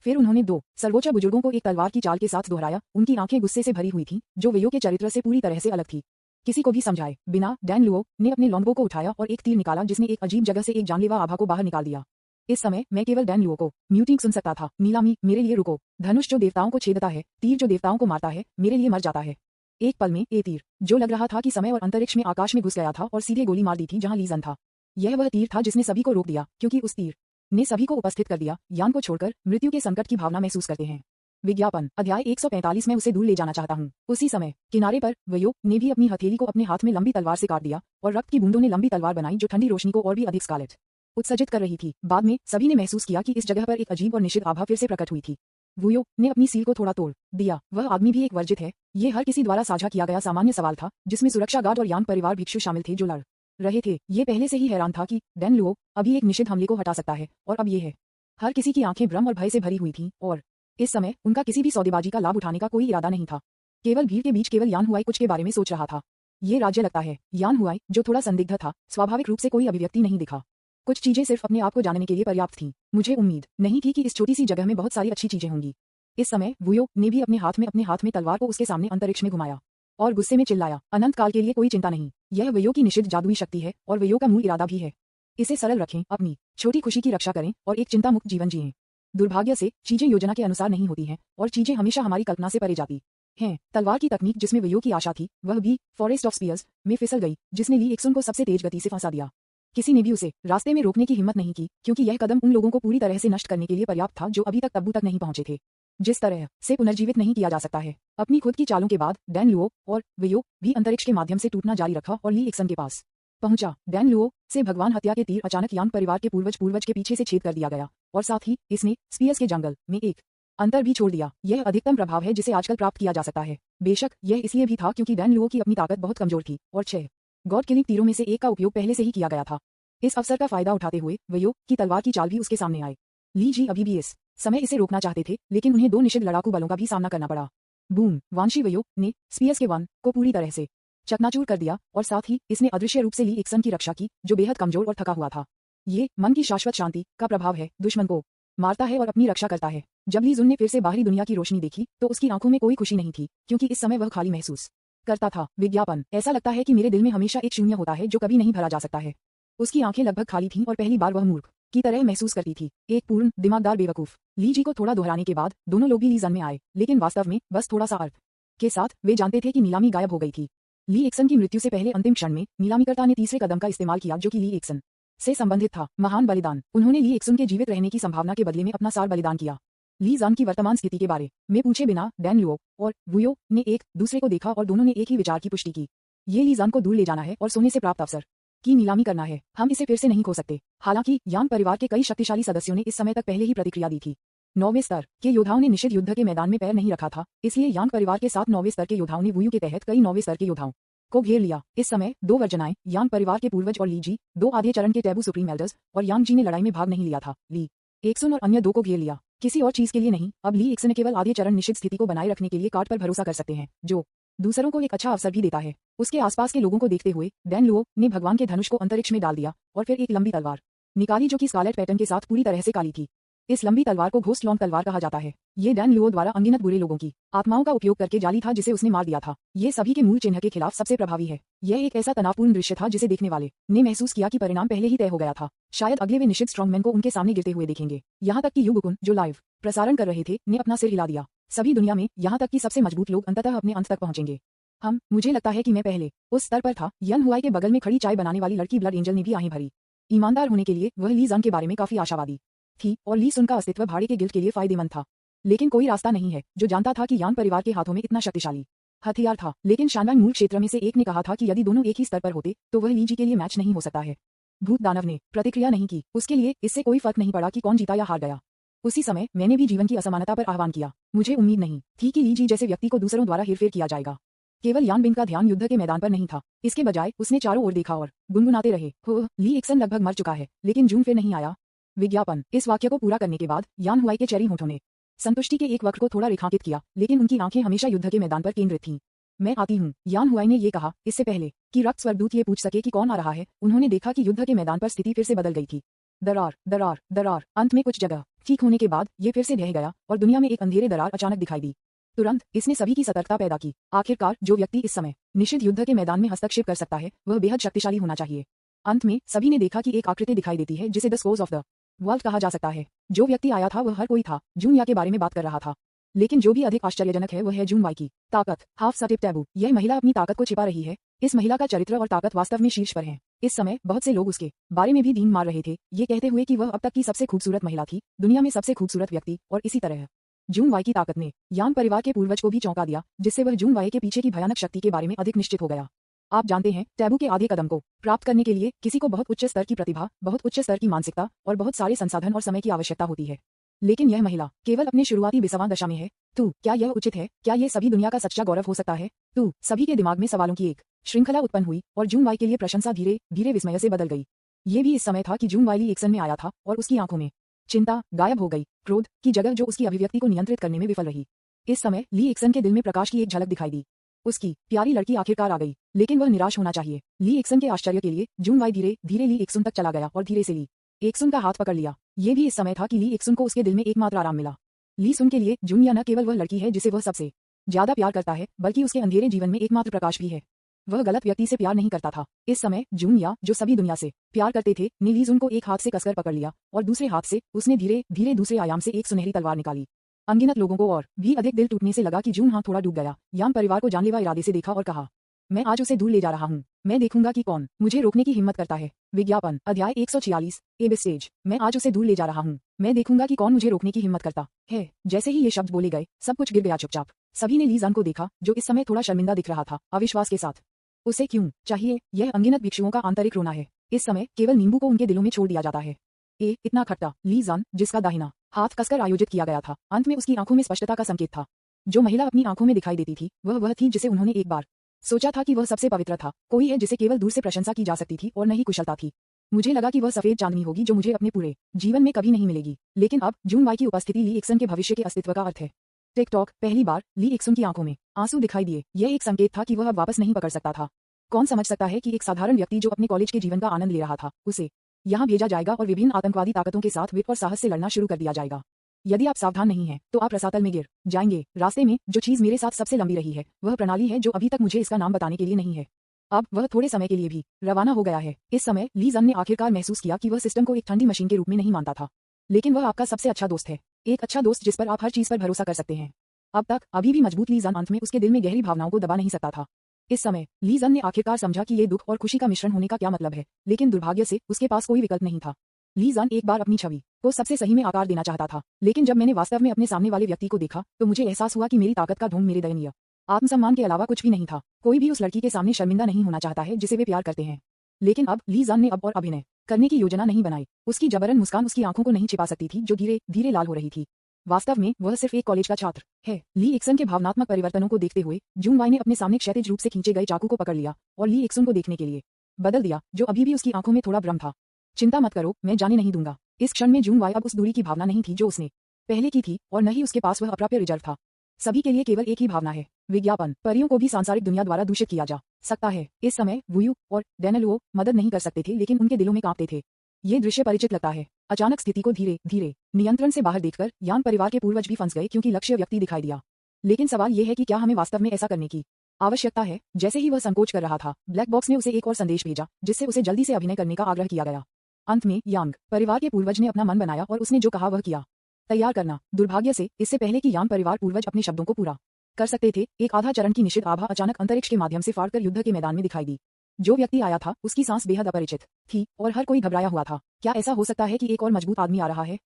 A: फिर उन्होंने 2 सर्वोच्च बुजुर्गों को एक तलवार की चाल के साथ दोहराया। उनकी आंखें गुस्से से भरी हुई थीं, जो वयो के चरित्र से पूरी तरह से अलग थी। किसी को भी समझाए बिना डैन लुओ ने अपने लॉन्गबो को उठाया और एक तीर निकाला, जिसने एक अजीब जगह से एक जानलेवा आभा को बाहर निकाल दिया। इस समय मैं केवल डैन लुओ को म्यूटिंग सुन सकता था। नीलामी, मेरे लिए रुको। धनुष जो देवताओं को छेदता है, तीर जो देवताओं को मारता है, मेरे लिए मर जाता है। एक पल में ये तीर, जो लग रहा था कि समय और अंतरिक्ष में आकाश में घुस गया था और सीधे गोली मार दी थी जहां ली जन था। यह वह तीर था जिसने सभी को रोक दिया, क्योंकि उस तीर ने सभी को उपस्थित कर दिया, यान को छोड़कर मृत्यु के संकट की भावना महसूस करते हैं। विज्ञापन। अध्याय 145 में उसे दूर ले जाना चाहता हूँ। उसी समय किनारे पर वयो ने भी अपनी हथेली को अपने हाथ में लंबी तलवार से काट दिया और रक्त की बूंदों ने लंबी तलवार बनाई जो ठंडी रोशनी को और भी अधिक स्कारलेट उत्सर्जित कर रही थी। बाद में सभी ने महसूस किया कि इस जगह पर एक अजीब और निषिद्ध आभा फिर से प्रकट हुई थी। वुयो ने अपनी सील को थोड़ा तोड़ दिया। वह आदमी भी एक वर्जित है। ये हर किसी द्वारा साझा किया गया सामान्य सवाल था, जिसमें सुरक्षा गार्ड और यान परिवार भिक्षु शामिल थे जो लड़ रहे थे। ये पहले से ही हैरान था कि डैन लुओ अभी एक निषिद्ध हमले को हटा सकता है, और अब ये है। हर किसी की आंखें भ्रम और भय से भरी हुई थीं, और इस समय उनका किसी भी सौदेबाजी का लाभ उठाने का कोई इरादा नहीं था। केवल भीड़ के बीच केवल यान हुआई कुछ के बारे में सोच रहा था। ये राज्य लगता है। यान हुआई, जो थोड़ा संदिग्ध था, स्वाभाविक रूप से कोई अभिव्यक्ति नहीं दिखा। कुछ चीजें सिर्फ अपने आप को जानने के लिए पर्याप्त थीं। मुझे उम्मीद नहीं थी कि इस छोटी सी जगह में बहुत सारी अच्छी चीजें होंगी। इस समय वुयो ने भी अपने हाथ में तलवार को उसके सामने अंतरिक्ष में घुमाया और गुस्से में चिल्लाया, अनंत काल के लिए कोई चिंता नहीं। यह वयो की निषिद्ध जादुई शक्ति है और वयो का मूल इरादा भी है। इसे सरल रखें, अपनी छोटी खुशी की रक्षा करें और एक चिंता मुक्त जीवन जिएं। दुर्भाग्य से चीजें योजना के अनुसार नहीं होती हैं, और चीजें हमेशा हमारी कल्पना से परे जाती हैं। तलवार की तकनीक जिसमें वयो की आशा थी, वह भी फॉरेस्ट ऑफ स्पीयर्स में फिसल गई, जिसने ली एक्सन को सबसे तेज गति से फंसा दिया। किसी ने भी उसे रास्ते में रोकने की हिम्मत नहीं की, क्योंकि यह कदम उन लोगों को पूरी तरह से नष्ट करने के लिए पर्याप्त था जो अभी तक तब्बू तक नहीं पहुंचे थे। जिस तरह से पुनर्जीवित नहीं किया जा सकता है। अपनी खुद की चालों के बाद डैन लुओ और वयो भी अंतरिक्ष के माध्यम से टूटना जारी रखा और ली एक्सन के पास पहुंचा। डैन लुओ से भगवान हत्या के तीर अचानक यान परिवार के पूर्वज के पीछे से छेद कर दिया गया, और साथ ही इसने स्पीयर्स के जंगल में एक अंतर भी छोड़ दिया। यह अधिकतम प्रभाव है जिसे आजकल प्राप्त किया जा सकता है। बेशक यह इसलिए भी था क्योंकि डैन लुओ की अपनी ताकत बहुत कमजोर थी, और 6 गॉड किलिंग तीरों में से एक का उपयोग पहले से ही किया गया था। इस अवसर का फायदा उठाते हुए वयो की तलवार की चाल भी उसके सामने आए। ली जी अभी भी इस समय इसे रोकना चाहते थे, लेकिन उन्हें 2 निषिद्ध लड़ाकू बलों का भी सामना करना पड़ा। बूम! वांशी वयो ने स्पीयर्स के वन को पूरी तरह से चकनाचूर कर दिया, और साथ ही इसने अदृश्य रूप से ली एक्सन की रक्षा की, जो बेहद कमजोर और थका हुआ था। ये मन की शाश्वत शांति का प्रभाव है, दुश्मन को मारता है और अपनी रक्षा करता है। जब ली जुन ने फिर से बाहरी दुनिया की रोशनी देखी तो उसकी आंखों में कोई खुशी नहीं थी, क्योंकि इस समय वह खाली महसूस करता था। विज्ञापन। ऐसा लगता है कि मेरे दिल में हमेशा एक शून्य होता है जो कभी नहीं भरा जा सकता है। उसकी आंखें लगभग खाली थीं और पहली बार वह मूर्ख की तरह महसूस करती थी, एक पूर्ण दिमागदार बेवकूफ। ली जी को थोड़ा दोहराने के बाद दोनों लोग भी ली जन में आए, लेकिन वास्तव में बस थोड़ा सा अर्थ के साथ। वे जानते थे कि नीलामी गायब हो गई थी। ली एक्सन की मृत्यु से पहले अंतिम क्षण में नीलामीकर्ता ने तीसरे कदम का इस्तेमाल किया, जो कि ली एक्सन से संबंधित था। महान बलिदान। उन्होंने ली एक्सन के जीवित रहने की संभावना के बदले में अपना सार बलिदान किया। ली जान की वर्तमान स्थिति के बारे में पूछे बिना डैन लुओ और वुयो ने एक दूसरे को देखा और दोनों ने एक ही विचार की पुष्टि की। ये ली जान को दूर ले जाना है और सोने से प्राप्त अवसर की नीलामी करना है। हम इसे फिर से नहीं खो सकते। हालांकि यांग परिवार के कई शक्तिशाली सदस्यों ने इस समय तक पहले ही प्रतिक्रिया दी थी। 9वें स्तर के योद्धाओं ने निषिद्ध युद्ध के मैदान में पैर नहीं रखा था, इसलिए यांग परिवार के साथ 9वें स्तर के योद्धाओं ने वुयू के तहत कई 9वें स्तर के योद्धाओं को घेर लिया। इस समय 2 वर्जनाएं यांग परिवार के पूर्वज और ली जी, 2 आधे चरण के टैबू सुप्रीम एल्डर्स और यांग जी ने लड़ाई में भाग नहीं लिया था। ली एक्सन और अन्य 2 को घेर लिया, किसी और चीज के लिए नहीं। अब ली एक्सन केवल आधे चरण निषिद्ध स्थिति को बनाए रखने के लिए कार्ड पर भरोसा कर सकते हैं, जो दूसरों को एक अच्छा अवसर भी देता है। उसके आसपास के लोगों को देखते हुए डैन लुओ ने भगवान के धनुष को अंतरिक्ष में डाल दिया और फिर एक लंबी तलवार निकाली जो कि स्कारलेट पैटर्न के साथ पूरी तरह से काली थी। इस लंबी तलवार को घोस्ट लॉन्ग तलवार कहा जाता है। ये डैन लुओ द्वारा अनगिनत बुरे लोगों की आत्माओं का उपयोग करके जाली था जिसे उसने मार दिया था। ये सभी के मूल चिन्ह के खिलाफ सबसे प्रभावी है। यह एक ऐसा तनावपूर्ण दृश्य था जिसे देखने वाले ने महसूस किया कि परिणाम पहले ही तय हो गया था। शायद अगले वे निषिद्ध स्ट्रॉन्गमैन को उनके सामने गिरते हुए देखेंगे। यहाँ तक कि युगकुन जो लाइव प्रसारण कर रहे थे ने अपना सिर हिला दिया। सभी दुनिया में यहाँ तक कि सबसे मजबूत लोग अंततः अपने अंत तक पहुंचेंगे। मुझे लगता है कि मैं पहले उस स्तर पर था। यन हुआई के बगल में खड़ी चाय बनाने वाली लड़की ब्लड एंजल ने भी आहें भरी। ईमानदार होने के लिए वह ली जन के बारे में काफी आशावादी थी और ली सुन का अस्तित्व भाड़े के गिल्ड के लिए फायदेमंद था। लेकिन कोई रास्ता नहीं है जो जानता था कि यान परिवार के हाथों में इतना शक्तिशाली हथियार था। लेकिन शानवांग मूल क्षेत्र में से एक ने कहा था कि यदि दोनों एक ही स्तर पर होते तो वह ली जी के लिए मैच नहीं हो सकता है। भूत दानव ने प्रतिक्रिया नहीं की। उसके लिए इससे कोई फर्क नहीं पड़ा कि कौन जीता या हार गया। उसी समय मैंने भी जीवन की असमानता पर आह्वान किया। मुझे उम्मीद नहीं थी कि ली जी जैसे व्यक्ति को दूसरों द्वारा हेरफेर किया जाएगा। केवल यान बिन का ध्यान युद्ध के मैदान पर नहीं था। इसके बजाय उसने चारों ओर देखा और गुनगुनाते रहे, हो ली एक्सन लगभग मर चुका है लेकिन जून फिर नहीं आया। विज्ञापन। इस वाक्य को पूरा करने के बाद यान हुआई के चेरी होठों ने संतुष्टि के एक वक्र को थोड़ा रेखांकित किया, लेकिन उनकी आंखें हमेशा युद्ध के मैदान पर केंद्रित थीं। मैं आती हूँ, यान हुआई ने ये कहा इससे पहले कि रक्त स्वर्गदूत ये पूछ सके कि कौन आ रहा है। उन्होंने देखा कि युद्ध के मैदान पर स्थिति फिर से बदल गई थी। दरार दरार दरार। अंत में कुछ जगह ठीक होने के बाद ये फिर से ढह गया और दुनिया में एक अंधेरे दरार अचानक दिखाई दी। तुरंत इसने सभी की सतर्कता पैदा की। आखिरकार जो व्यक्ति इस समय निषिद्ध युद्ध के मैदान में हस्तक्षेप कर सकता है वह बेहद शक्तिशाली होना चाहिए। अंत में सभी ने देखा कि एक आकृति दिखाई देती है जिसे the scores of the world कहा जा सकता है। जो व्यक्ति आया था वह हर कोई था। जून या के बारे में बात कर रहा था, लेकिन जो भी अधिक आश्चर्यजनक है वह है जून वाई की ताकत। हाफ सटिप टैबू। यह महिला अपनी ताकत को छिपा रही है। इस महिला का चरित्र और ताकत वास्तव में शीर्ष पर है। इस समय बहुत से लोग उसके बारे में भी दीन मार रहे थे, ये कहते हुए कि वह अब तक की सबसे खूबसूरत महिला थी, दुनिया में सबसे खूबसूरत व्यक्ति। और इसी तरह जून वाई की ताकत ने यान परिवार के पूर्वज को भी चौंका दिया, जिससे वह जून वाई के पीछे की भयानक शक्ति के बारे में अधिक निश्चित हो गया। आप जानते हैं, टैबू के आधे कदम को प्राप्त करने के लिए किसी को बहुत उच्च स्तर की प्रतिभा, बहुत उच्च स्तर की मानसिकता और बहुत सारे संसाधन और समय की आवश्यकता होती है। लेकिन यह महिला केवल अपने शुरुआती 20वां दशा में है। क्या यह उचित है? क्या यह सभी दुनिया का सच्चा गौरव हो सकता है? सभी के दिमाग में सवालों की एक श्रृंखला उत्पन्न हुई और जून वाई के लिए प्रशंसा धीरे धीरे विस्मय से बदल गई। ये भी इस समय था कि जून वाई ली एक्सन में आया था और उसकी आंखों में चिंता गायब हो गई, क्रोध की जगह जो उसकी अभिव्यक्ति को नियंत्रित करने में विफल रही। इस समय ली एक्सन के दिल में प्रकाश की एक झलक दिखाई दी। उसकी प्यारी लड़की आखिरकार आ गई, लेकिन वह निराश होना चाहिए। ली एक्सन के आश्चर्य के लिए जून वाई धीरे धीरे ली एक्सन तक चला गया और धीरे से ली एक्सन का हाथ पकड़ लिया। ये भी इस समय था कि ली एक्सन को उसके दिल में एकमात्र आराम मिला। ली सुन के लिए जून या न केवल वह लड़की है जिसे वह सबसे ज्यादा प्यार करता है, बल्कि उसके अंधेरे जीवन में एकमात्र प्रकाश भी है। वह गलत व्यक्ति से प्यार नहीं करता था। इस समय जून या जो सभी दुनिया से प्यार करते थे ने ली जून को एक हाथ से कसकर पकड़ लिया और दूसरे हाथ से उसने धीरे धीरे दूसरे आयाम से एक सुनहरी तलवार निकाली। अनगिनत लोगों को और भी अधिक दिल टूटने से लगा कि जून हाथ थोड़ा डूब गया। यान परिवार को जानलेवा इरादे से देखा और कहा, मैं आज उसे दूर ले जा रहा हूँ। मैं देखूंगा कि कौन मुझे रोकने की हिम्मत करता है। विज्ञापन। अध्याय 146। एब स्टेज। मैं आज उसे दूर ले जा रहा हूँ। मैं देखूंगा कि कौन मुझे रोकने की हिम्मत करता है। जैसे ही ये शब्द बोले गए सब कुछ गिर गया चुपचाप। सभी ने ली जान को देखा जो इस समय थोड़ा शर्मिंदा दिख रहा था, अविश्वास के साथ। उसे क्यों चाहिए? यह अनगिनत भिक्षुओं का आंतरिक रोना है। इस समय केवल नींबू को उनके दिलों में छोड़ दिया जाता है। इतना खट्टा। ली जान जिसका दाहिना हाथ कसकर आयोजित किया गया था, अंत में उसकी आंखों में स्पष्टता का संकेत था। जो महिला अपनी आंखों में दिखाई देती थी वह थी जिसे उन्होंने एक बार सोचा था कि वह सबसे पवित्र था। कोई है जिसे केवल दूर से प्रशंसा की जा सकती थी और नहीं कुशलता थी। मुझे लगा कि वह सफेद चांदनी होगी जो मुझे अपने पूरे जीवन में कभी नहीं मिलेगी। लेकिन अब जून वाई की उपस्थिति ली एक्सन के भविष्य के अस्तित्व का अर्थ है। टिकटॉक। पहली बार ली एक्सन की आंखों में आंसू दिखाई दिए। यह एक संकेत था कि वह अब वापस नहीं पकड़ सकता था। कौन समझ सकता है कि एक साधारण व्यक्ति जो अपने कॉलेज के जीवन का आनंद ले रहा था, उसे यहाँ भेजा जाएगा और विभिन्न आतंकवादी ताकतों के साथ विट और साहस से लड़ना शुरू कर दिया जाएगा। यदि आप सावधान नहीं हैं तो आप रसातल में गिर जाएंगे। रास्ते में जो चीज मेरे साथ सबसे लंबी रही है वह प्रणाली है जो अभी तक मुझे इसका नाम बताने के लिए नहीं है। अब वह थोड़े समय के लिए भी रवाना हो गया है। इस समय ली जन ने आखिरकार महसूस किया कि वह सिस्टम को एक ठंडी मशीन के रूप में नहीं मानता था, लेकिन वह आपका सबसे अच्छा दोस्त है। एक अच्छा दोस्त जिस पर आप हर चीज पर भरोसा कर सकते हैं। अब तक अभी भी मजबूत ली जन अंत में उसके दिल में गहरी भावनाओं को दबा नहीं सकता था। इस समय ली जन ने आखिरकार समझा कि ये दुख और खुशी का मिश्रण होने का क्या मतलब है, लेकिन दुर्भाग्य से उसके पास कोई विकल्प नहीं था। ली जन एक बार अपनी छवि को सबसे सही में आकार देना चाहता था, लेकिन जब मैंने वास्तव में अपने सामने वाले व्यक्ति को देखा तो मुझे एहसास हुआ कि मेरी ताकत का ढोंग मेरे दयनीय आत्मसम्मान के अलावा कुछ भी नहीं था। कोई भी उस लड़की के सामने शर्मिंदा नहीं होना चाहता है जिसे वे प्यार करते हैं। लेकिन अब ली जान ने अब और अभिनय करने की योजना नहीं बनाई। उसकी जबरन मुस्कान उसकी आंखों को नहीं छिपा सकती थी, जो धीरे धीरे लाल हो रही थी। वास्तव में वह सिर्फ एक कॉलेज का छात्र है। ली एक्सन के भावनात्मक परिवर्तनों को देखते हुए जून वाई ने अपने सामने क्षैतिज रूप से खींचे गए चाकू को पकड़ लिया और ली एक्सन को देखने के लिए बदल दिया, जो अभी भी उसकी आंखों में थोड़ा भ्रम था। चिंता मत करो, मैं जाने नहीं दूंगा। इस क्षण में जून वाई अब उस दूरी की भावना नहीं थी जो उसने पहले की थी, और न ही उसके पास वह अप्राप्य रिजर्व था। सभी के लिए केवल एक ही भावना है, विज्ञापन। परियों को भी सांसारिक दुनिया द्वारा दूषित किया जा सकता है। इस समय वुयू और डैनलुओ मदद नहीं कर सकते थे, लेकिन उनके दिलों में कांपते थे। ये दृश्य परिचित लगता है। अचानक स्थिति को धीरे धीरे नियंत्रण से बाहर देखकर यान परिवार के पूर्वज भी फंस गए, क्योंकि लक्ष्य व्यक्ति दिखाई दिया। लेकिन सवाल यह है कि क्या हमें वास्तव में ऐसा करने की आवश्यकता है? जैसे ही वह संकोच कर रहा था, ब्लैक बॉक्स ने उसे एक और संदेश भेजा, जिससे उसे जल्दी से अभिनय करने का आग्रह किया गया। अंत में यांग परिवार के पूर्वज ने अपना मन बनाया और उसने जो कहा वह किया। तैयार करना। दुर्भाग्य से इससे पहले कि यान परिवार पूर्वज अपने शब्दों को पूरा कर सकते थे, एक आधा चरण की निश्चित आभा अचानक अंतरिक्ष के माध्यम से फाड़कर युद्ध के मैदान में दिखाई दी। जो व्यक्ति आया था उसकी सांस बेहद अपरिचित थी और हर कोई घबराया हुआ था। क्या ऐसा हो सकता है कि एक और मजबूत आदमी आ रहा है?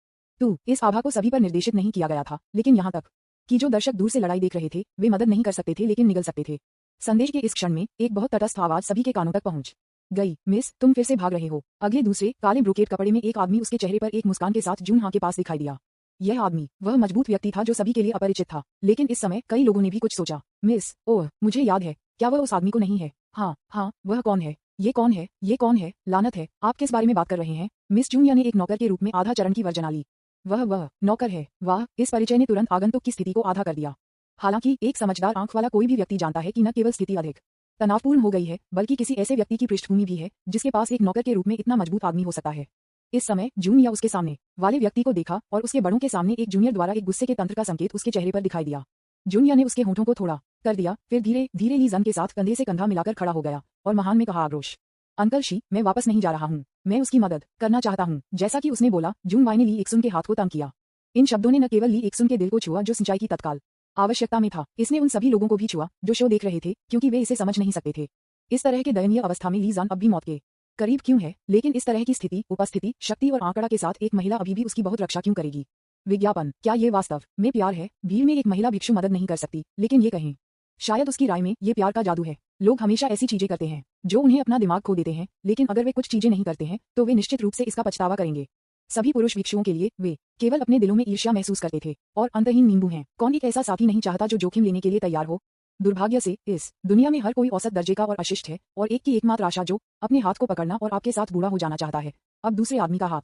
A: इस आभा को सभी पर निर्देशित नहीं किया गया था, लेकिन यहाँ तक कि जो दर्शक दूर से लड़ाई देख रहे थे वे मदद नहीं कर सकते थे, लेकिन निगल सकते थे। संदेश के इस क्षण में एक बहुत तटस्थ आवाज सभी के कानों तक पहुंच गई। मिस, तुम फिर से भाग रहे हो। अगले दूसरे काले ब्रोकेड कपड़े में एक आदमी उसके चेहरे पर एक मुस्कान के साथ जून हाँ के पास दिखाई दिया। यह आदमी वह मजबूत व्यक्ति था जो सभी के लिए अपरिचित था, लेकिन इस समय कई लोगों ने भी कुछ सोचा। मिस, ओह मुझे याद है। क्या वह उस आदमी को नहीं है? हाँ, वह कौन है? ये कौन है? ये कौन है? लानत है, आप किस बारे में बात कर रहे हैं? मिस जूनिया ने एक नौकर के रूप में आधा चरण की वर्जना ली। वह नौकर है? वाह, इस परिचय ने तुरंत आगंतुक की स्थिति को आधा कर दिया। हालांकि एक समझदार आंख वाला कोई भी व्यक्ति जानता है कि न केवल स्थिति अधिक तनावपूर्ण हो गई है, बल्कि किसी ऐसे व्यक्ति की पृष्ठभूमि भी है जिसके पास एक नौकर के रूप में इतना मजबूत आदमी हो सकता है। इस समय जूनिया उसके सामने वाले व्यक्ति को देखा और उसके बड़ों के सामने एक जूनियर द्वारा एक गुस्से के तंत्र का संकेत उसके चेहरे पर दिखाई दिया। जूनिया ने उसके होठों को थोड़ा कर दिया, फिर धीरे धीरे ली जन के साथ कंधे से कंधा मिलाकर खड़ा हो गया और महान में कहा आक्रोश, अंकल शी, मैं वापस नहीं जा रहा हूँ। मैं उसकी मदद करना चाहता हूँ। जैसा कि उसने बोला, जून वाई ने ली एक्सुन के हाथ को तंग किया। इन शब्दों ने न केवल ली एक्सुन के दिल को छुआ जो सिंचाई की तत्काल आवश्यकता में था, इसने उन सभी लोगों को भी छुआ जो शो देख रहे थे, क्योंकि वे इसे समझ नहीं सकते थे। इस तरह के दयनीय अवस्था में ली जान अब भी मौत के करीब क्यों है? लेकिन इस तरह की स्थिति, उपस्थिति, शक्ति और आंकड़ा के साथ एक महिला अभी भी उसकी बहुत रक्षा क्यों करेगी? विज्ञापन। क्या ये वास्तव में प्यार है? भीड़ में एक महिला भिक्षु मदद नहीं कर सकती, लेकिन ये कहें, शायद उसकी राय में ये प्यार का जादू है। लोग हमेशा ऐसी चीजें करते हैं जो उन्हें अपना दिमाग खो देते हैं, लेकिन अगर वे कुछ चीजें नहीं करते हैं तो वे निश्चित रूप से इसका पछतावा करेंगे। सभी पुरुष भिक्षुओं के लिए वे केवल अपने दिलों में ईर्ष्या महसूस करते थे और अंतहीन नींबू हैं। कौन एक ऐसा साथी नहीं चाहता जो जोखिम लेने के लिए तैयार हो? दुर्भाग्य से इस दुनिया में हर कोई औसत दर्जे का और अशिष्ट है, और एक की एकमात्र आशा जो अपने हाथ को पकड़ना और आपके साथ बूढ़ा हो जाना चाहता है, अब दूसरे आदमी का हाथ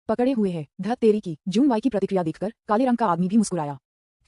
A: पकड़े हुए है। धत तेरी की। जून वाई की प्रतिक्रिया देखकर काले रंग का आदमी भी मुस्कुराया।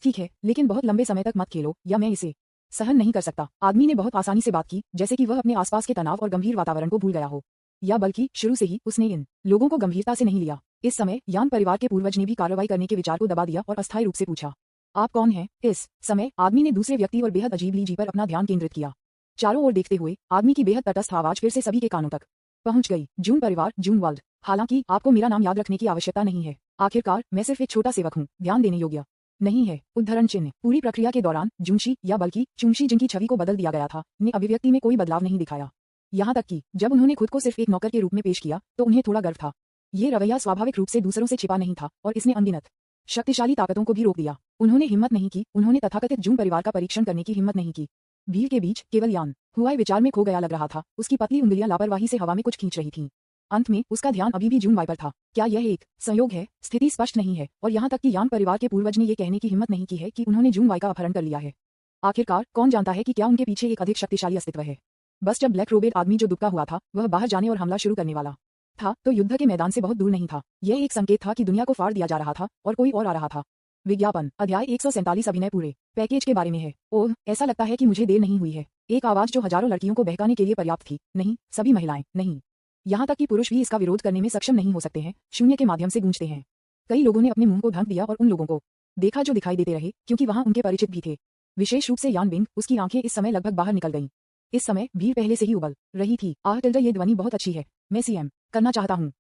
A: ठीक है, लेकिन बहुत लंबे समय तक मत खेलो या मैं इसे सहन नहीं कर सकता। आदमी ने बहुत आसानी से बात की, जैसे कि वह अपने आसपास के तनाव और गंभीर वातावरण को भूल गया हो, या बल्कि शुरू से ही उसने इन लोगों को गंभीरता से नहीं लिया। इस समय यान परिवार के पूर्वज ने भी कार्रवाई करने के विचार को दबा दिया और अस्थायी रूप से पूछा, आप कौन हैं? इस समय आदमी ने दूसरे व्यक्ति और बेहद अजीब ली जी पर अपना ध्यान केंद्रित किया। चारों ओर देखते हुए आदमी की बेहद तटस्थ आवाज फिर से सभी के कानों तक पहुंच गई। जून परिवार, जून वर्ल्ड। हालांकि आपको मेरा नाम याद रखने की आवश्यकता नहीं है। आखिरकार मैं सिर्फ एक छोटा सेवक हूँ, ध्यान देने योग्य नहीं है। उद्धरण चिन्ह। पूरी प्रक्रिया के दौरान जूनशी या बल्कि चुंशी, जिनकी छवि को बदल दिया गया था, ने अभिव्यक्ति में कोई बदलाव नहीं दिखाया। यहाँ तक कि जब उन्होंने खुद को सिर्फ एक नौकर के रूप में पेश किया तो उन्हें थोड़ा गर्व था। ये रवैया स्वाभाविक रूप से दूसरों से छिपा नहीं था और इसने अनगिनत शक्तिशाली ताकतों को भी रोक दिया। उन्होंने हिम्मत नहीं की, उन्होंने तथाकथित जून परिवार का परीक्षण करने की हिम्मत नहीं की। भीड़ के बीच केवल यान हुआई विचार में खो गया लग रहा था। उसकी पतली उंगलियां लापरवाही से हवा में कुछ खींच रही थीं। अंत में उसका ध्यान अभी भी जून वाई पर था। क्या यह एक संयोग है? स्थिति स्पष्ट नहीं है, और यहाँ तक कि यान परिवार के पूर्वज ने यह कहने की हिम्मत नहीं की है कि उन्होंने जून वाई का अपहरण कर लिया है। आखिरकार कौन जानता है कि क्या उनके पीछे एक अधिक शक्तिशाली अस्तित्व है? बस जब ब्लैक रोबेट आदमी जो दुबका हुआ था वह बाहर जाने और हमला शुरू करने वाला था, तो युद्ध के मैदान से बहुत दूर नहीं था। यह एक संकेत था कि दुनिया को फाड़ दिया जा रहा था और कोई और आ रहा था। विज्ञापन। अध्याय 147 अभिनय पूरे पैकेज के बारे में है। ओह, ऐसा लगता है कि मुझे देर नहीं हुई है। एक आवाज जो हजारों लड़कियों को बहकाने के लिए पर्याप्त थी। नहीं, सभी महिलाएं नहीं, यहाँ तक कि पुरुष भी इसका विरोध करने में सक्षम नहीं हो सकते हैं, शून्य के माध्यम से गूंजते हैं। कई लोगों ने अपने मुंह को ढक दिया और उन लोगों को देखा जो दिखाई देते रहे, क्योंकि वहां उनके परिचित भी थे। विशेष रूप से यान बिंग, उसकी आंखें इस समय लगभग बाहर निकल गईं। इस समय भीड़ पहले से ही उबल रही थी। आह टिल्डा, ये ध्वनि बहुत अच्छी है। मैं सीएम करना चाहता हूँ।